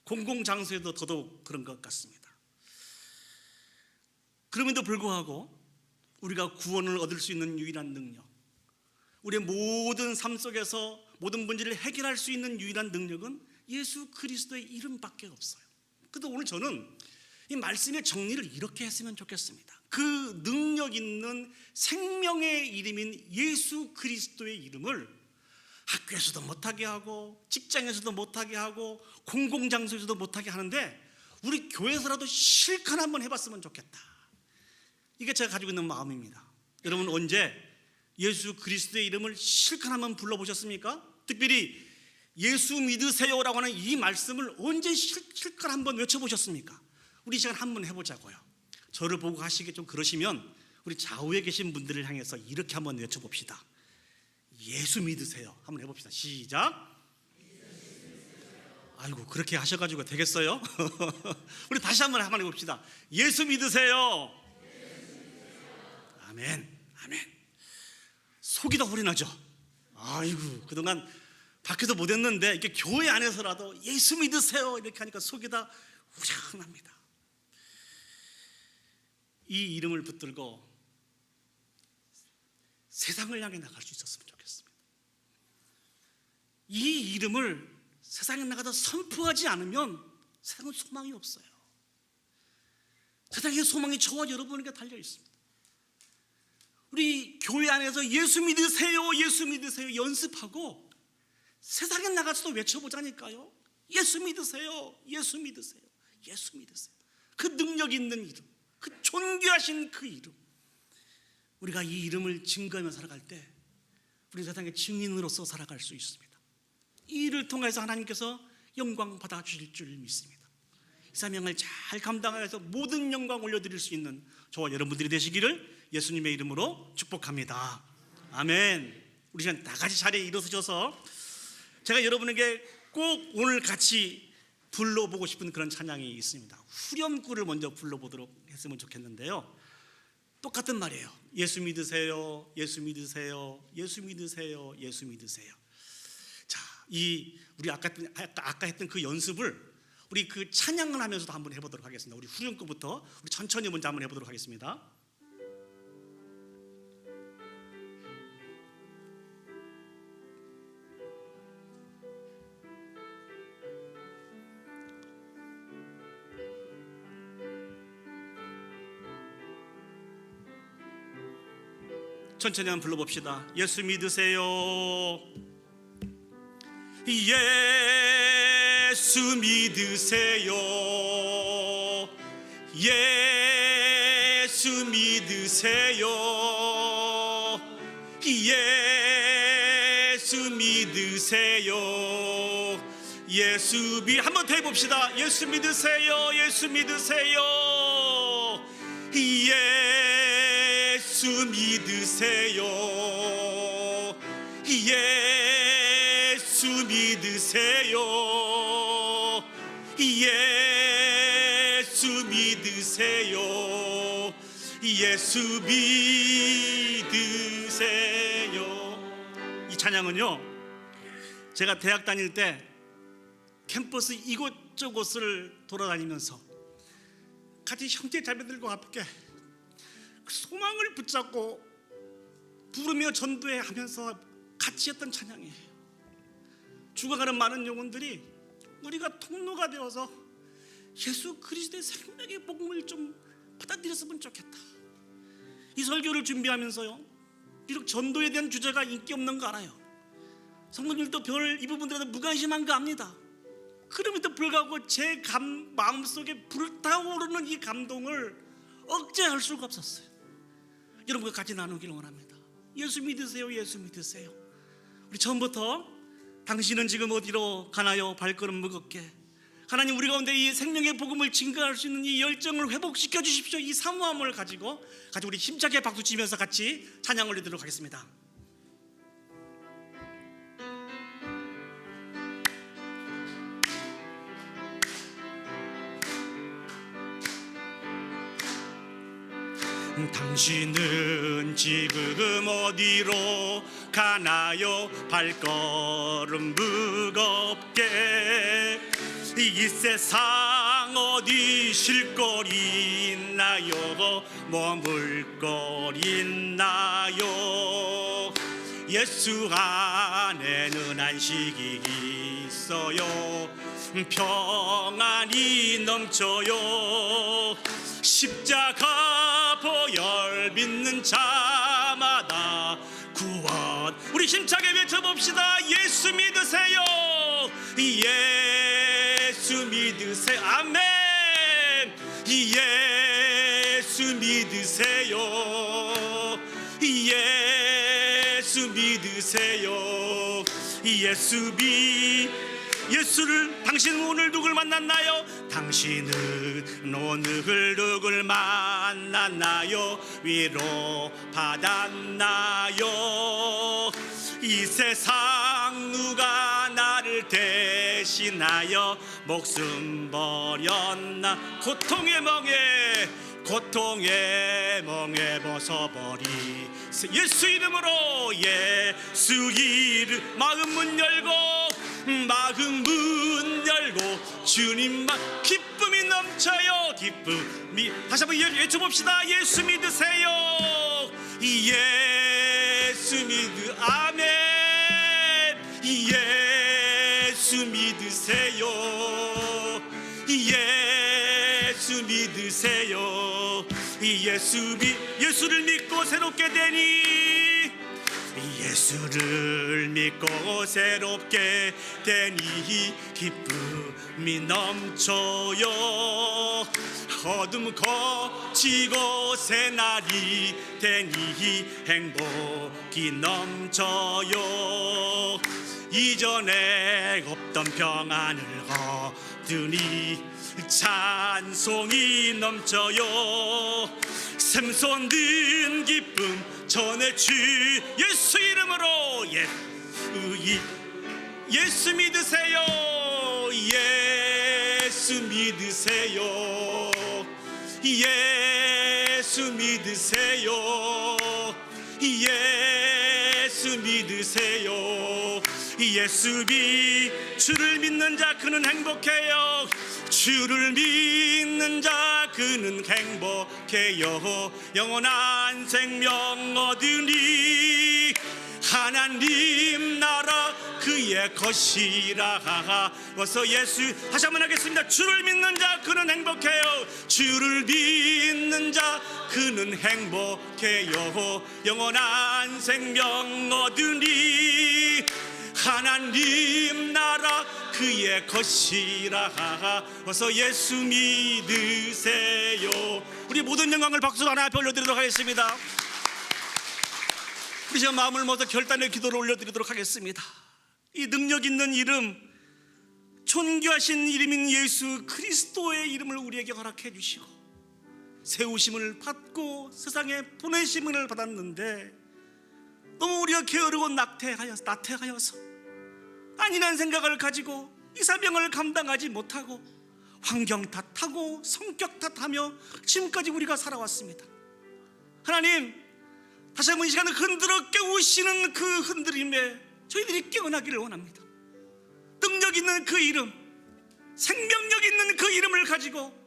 공공장소에도 더더욱 그런 것 같습니다. 그럼에도 불구하고 우리가 구원을 얻을 수 있는 유일한 능력, 우리의 모든 삶 속에서 모든 문제를 해결할 수 있는 유일한 능력은 예수 그리스도의 이름밖에 없어요. 그래서 오늘 저는 이 말씀의 정리를 이렇게 했으면 좋겠습니다. 그 능력 있는 생명의 이름인 예수 그리스도의 이름을 학교에서도 못하게 하고 직장에서도 못하게 하고 공공장소에서도 못하게 하는데 우리 교회에서라도 실컷 한번 해봤으면 좋겠다. 이게 제가 가지고 있는 마음입니다. 여러분 언제 예수 그리스도의 이름을 실컷 한번 불러보셨습니까? 특별히 예수 믿으세요라고 하는 이 말씀을 언제 실컷 한번 외쳐보셨습니까? 우리 이 시간 한번 해보자고요. 저를 보고 하시기 좀 그러시면 우리 좌우에 계신 분들을 향해서 이렇게 한번 외쳐봅시다. 예수 믿으세요. 한번 해봅시다. 시작. 아이고 그렇게 하셔가지고 되겠어요? 우리 다시 한번 해봅시다. 예수 믿으세요. 아멘. 아멘. 속이 더 불이 나죠. 아이고 그동안 밖에서 못했는데 이렇게 교회 안에서라도 예수 믿으세요 이렇게 하니까 속이 다 우량합니다. 이 이름을 붙들고 세상을 향해 나갈 수 있었으면 좋겠습니다. 이 이름을 세상에 나가서 선포하지 않으면 세상은 소망이 없어요. 세상의 소망이 저와 여러분에게 달려 있습니다. 우리 교회 안에서 예수 믿으세요 예수 믿으세요 연습하고 세상에 나가서도 외쳐보자니까요. 예수 믿으세요 예수 믿으세요 예수 믿으세요. 그 능력 있는 이름, 그 존귀하신 그 이름, 우리가 이 이름을 증거하며 살아갈 때 우리 세상의 증인으로서 살아갈 수 있습니다. 이 일을 통해서 하나님께서 영광 받아주실 줄 믿습니다. 이 사명을 잘 감당하여서 모든 영광 올려드릴 수 있는 저와 여러분들이 되시기를 예수님의 이름으로 축복합니다. 아멘. 우리 시간 다 같이 자리에 일어서셔서 제가 여러분에게 꼭 오늘 같이 불러보고 싶은 그런 찬양이 있습니다. 후렴구를 먼저 불러보도록 했으면 좋겠는데요. 똑같은 말이에요. 예수 믿으세요 예수 믿으세요 예수 믿으세요 예수 믿으세요. 자, 이 우리 아까 했던 그 연습을 우리 그 찬양을 하면서도 한번 해보도록 하겠습니다. 우리 후렴구부터 우리 천천히 먼저 한번 해보도록 하겠습니다. 천천히 한번 불러봅시다. 예수 믿으세요 예수 믿으세요 예수 믿으세요 예수 믿으세요 한번 더 해봅시다. 예수 믿으세요 예수 믿으세요 예수 믿으세요 예수 믿으세요 예수 믿으세요 예수 믿으세요. 이 찬양은요 제가 대학 다닐 때 캠퍼스 이곳저곳을 돌아다니면서 같이 형제 자매들과 함께 그 소망을 붙잡고 부르며 전도하면서 같이 했던 찬양이에요. 죽어가는 많은 영혼들이 우리가 통로가 되어서 예수 그리스도의 생명의 복음을 좀 받아들였으면 좋겠다. 이 설교를 준비하면서요 비록 전도에 대한 주제가 인기 없는 거 알아요. 성도님들도 별 이 부분들에도 무관심한 거 압니다. 그럼에도 불구하고 제 마음속에 불타오르는 이 감동을 억제할 수가 없었어요. 여러분과 같이 나누기를 원합니다. 예수 믿으세요 예수 믿으세요. 우리 처음부터 당신은 지금 어디로 가나요? 발걸음 무겁게. 하나님 우리 가운데 이 생명의 복음을 증거할 수 있는 이 열정을 회복시켜 주십시오. 이 사모함을 가지고 우리 힘차게 박수 치면서 같이 찬양 올리도록 하겠습니다. 당신은 지금 어디로 가나요? 발걸음 무겁게 이 세상 어디 쉴 거 있나요? 머물 거 있나요? 예수 안에는 안식이 있어요. 평안이 넘쳐요. 십자가 보혈 믿는 자마다 구원. 우리 힘차게 외쳐봅시다. 예수 믿으세요. 예수 믿으세요. 아멘. 예수 믿으세요. 예수 믿으세요. 예수를 당신은 오늘 누굴 만났나요? 당신은 오늘 누굴 만났나요? 위로 받았나요? 이 세상 누가 나를 대신하여 목숨 버렸나? 고통의 멍에 벗어버리 예수 이름으로 예수 이름 마음 문 열고 주님만 기쁨이 넘쳐요. 기쁨이 다시 한번 외쳐봅시다. 예수 믿으세요. 예수 아멘. 예수 믿으세요. 예수 믿으세요. 예수를 믿고 새롭게 되니 예수를 믿고 새롭게 되니 기쁨이 넘쳐요. 어둠 거치고 새날이 되니 행복이 넘쳐요. 이전에 없던 평안을 얻으니 찬송이 넘쳐요. 샘솟는 기쁨 전해 주 예수 이름으로 예수 믿으세요. 예수 믿으세요. 예수 믿으세요. 예수 믿으세요. 주를 믿는 자 그는 행복해요. 주를 믿는 자 그는 행복해요. 영원한 생명 얻으니 하나님 나라 그의 것이라. 어서 예수 다시 한번 하겠습니다. 주를 믿는 자 그는 행복해요. 주를 믿는 자 그는 행복해요. 영원한 생명 얻으니 하나님 나라 그의 것이라. 어서 예수 믿으세요. 우리 모든 영광을 박수로 하나 앞에 올려드리도록 하겠습니다. 우리 지금 마음을 모아서 결단의 기도를 올려드리도록 하겠습니다. 이 능력 있는 이름, 존귀하신 이름인 예수 그리스도의 이름을 우리에게 허락해 주시고 세우심을 받고 세상에 보내심을 받았는데 너무 우리가 게으르고 나태하여서 아니란 생각을 가지고 이 사명을 감당하지 못하고 환경 탓하고 성격 탓하며 지금까지 우리가 살아왔습니다. 하나님, 다시 한번 이 시간에 흔들어 깨우시는 그 흔들림에 저희들이 깨어나기를 원합니다. 능력 있는 그 이름, 생명력 있는 그 이름을 가지고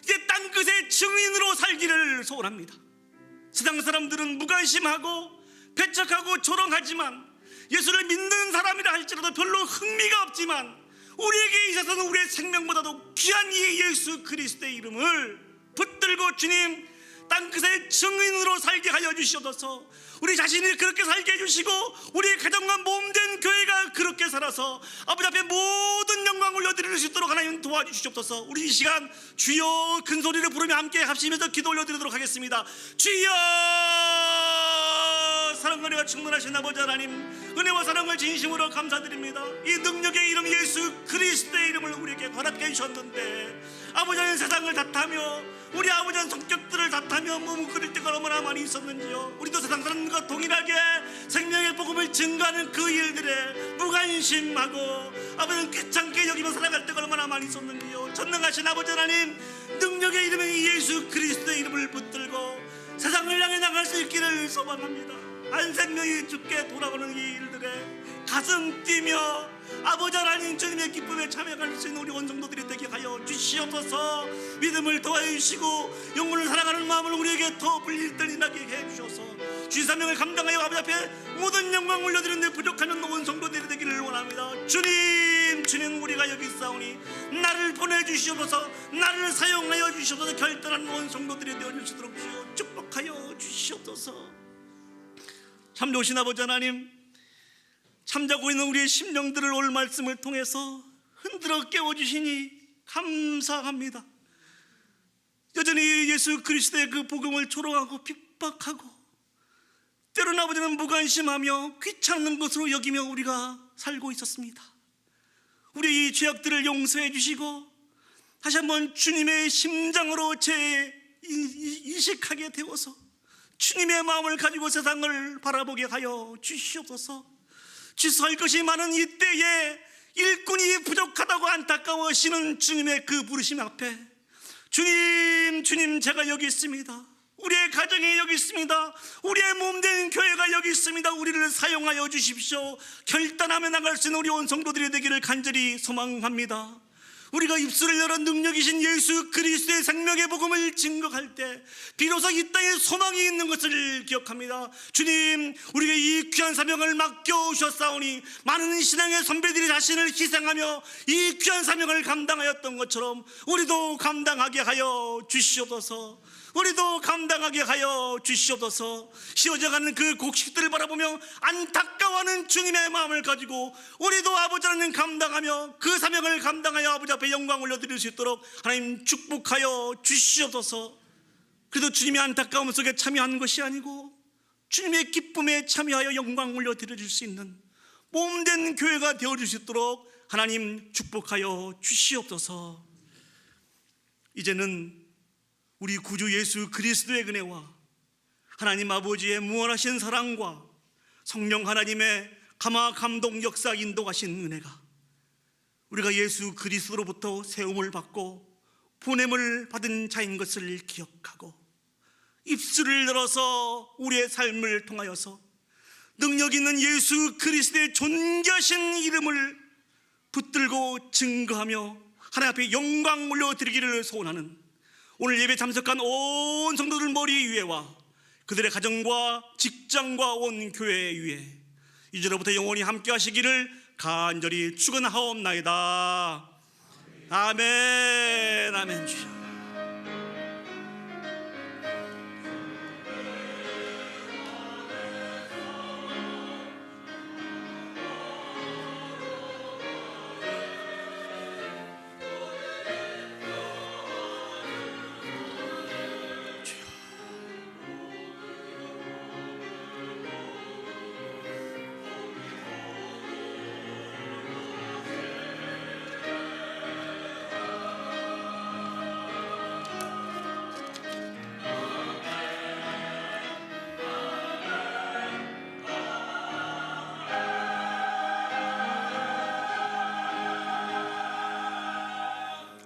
이제 땅끝의 증인으로 살기를 소원합니다. 세상 사람들은 무관심하고 배척하고 조롱하지만 예수를 믿는 사람이라 할지라도 별로 흥미가 없지만 우리에게 있어서는 우리의 생명보다도 귀한 이 예수 그리스도의 이름을 붙들고 주님 땅끝의 증인으로 살게 하여 주시옵소서. 우리 자신이 그렇게 살게 해주시고 우리의 가정과 몸된 교회가 그렇게 살아서 아버지 앞에 모든 영광을 올려드릴 수 있도록 하나님 도와주시옵소서. 우리 이 시간 주여 큰 소리를 부르며 함께 합심해서 기도 올려드리도록 하겠습니다. 주여, 사랑과 은혜가 충만하신 아버지 하나님, 은혜와 사랑을 진심으로 감사드립니다. 이 능력의 이름 예수 그리스도의 이름을 우리에게 허락해 주셨는데 아버지는 세상을 탓하며 우리 아버지는 성격들을 탓하며 머뭇거릴 때가 얼마나 많이 있었는지요. 우리도 세상 사람들과 동일하게 생명의 복음을 증거하는 그 일들에 무관심하고 아버지는 귀찮게 여기며 살아갈 때가 얼마나 많이 있었는지요. 전능하신 아버지 하나님, 능력의 이름인 예수 그리스도의 이름을 붙들고 세상을 향해 나갈 수 있기를 소망합니다. 한 생명이 죽게 돌아오는 이 일들에 가슴 뛰며 아버지 하나님 주님의 기쁨에 참여할 수 있는 우리 온 성도들이 되게 하여 주시옵소서. 믿음을 더하여 주시고 영혼을 사랑하는 마음을 우리에게 더 불릴듯이 나게 해 주셔서 주의 사명을 감당하여 아버지 앞에 모든 영광 올려드리는데 부족하면 온 성도들이 되기를 원합니다. 주님 우리가 여기 있사오니 나를 보내주시옵소서. 나를 사용하여 주시옵소서. 결단한 온 성도들이 되어주시도록 주여 축복하여 주시옵소서. 참 좋으신 아버지 하나님, 잠자고 있는 우리의 심령들을 오늘 말씀을 통해서 흔들어 깨워주시니 감사합니다. 여전히 예수 그리스도의 그 복음을 조롱하고 핍박하고 때로는 아버지는 무관심하며 귀찮은 것으로 여기며 우리가 살고 있었습니다. 우리 이 죄악들을 용서해 주시고 다시 한번 주님의 심장으로 이식하게 되어서 주님의 마음을 가지고 세상을 바라보게 하여 주시옵소서. 주설 것이 많은 이때에 일꾼이 부족하다고 안타까워하시는 주님의 그 부르심 앞에 주님 제가 여기 있습니다. 우리의 가정이 여기 있습니다. 우리의 몸된 교회가 여기 있습니다. 우리를 사용하여 주십시오. 결단하며 나갈 수 있는 우리 온 성도들이 되기를 간절히 소망합니다. 우리가 입술을 열어 능력이신 예수 그리스도의 생명의 복음을 증거할 때 비로소 이 땅에 소망이 있는 것을 기억합니다. 주님, 우리에게 이 귀한 사명을 맡겨주셨사오니 많은 신앙의 선배들이 자신을 희생하며 이 귀한 사명을 감당하였던 것처럼 우리도 감당하게 하여 주시옵소서. 우리도 감당하게 하여 주시옵소서. 씌워져가는 그 곡식들을 바라보며 안타까워하는 주님의 마음을 가지고 우리도 아버지 하나님 감당하며 그 사명을 감당하여 아버지 앞에 영광 올려드릴 수 있도록 하나님 축복하여 주시옵소서. 그래도 주님의 안타까움 속에 참여하는 것이 아니고 주님의 기쁨에 참여하여 영광 올려드릴 수 있는 몸된 교회가 되어줄 수 있도록 하나님 축복하여 주시옵소서. 이제는 우리 구주 예수 그리스도의 은혜와 하나님 아버지의 무한하신 사랑과 성령 하나님의 감화 감동 역사 인도하신 은혜가 우리가 예수 그리스도로부터 세움을 받고 보냄을 받은 자인 것을 기억하고 입술을 열어서 우리의 삶을 통하여서 능력 있는 예수 그리스도의 존귀하신 이름을 붙들고 증거하며 하나님 앞에 영광 올려드리기를 소원하는 오늘 예배 참석한 온 성도들 머리 위에와 그들의 가정과 직장과 온 교회 위에 이제로부터 영원히 함께 하시기를 간절히 축원하옵나이다. 아멘. 아멘. 주여.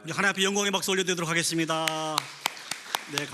하나님 앞에 영광의 박수 올려드리도록 하겠습니다. 네,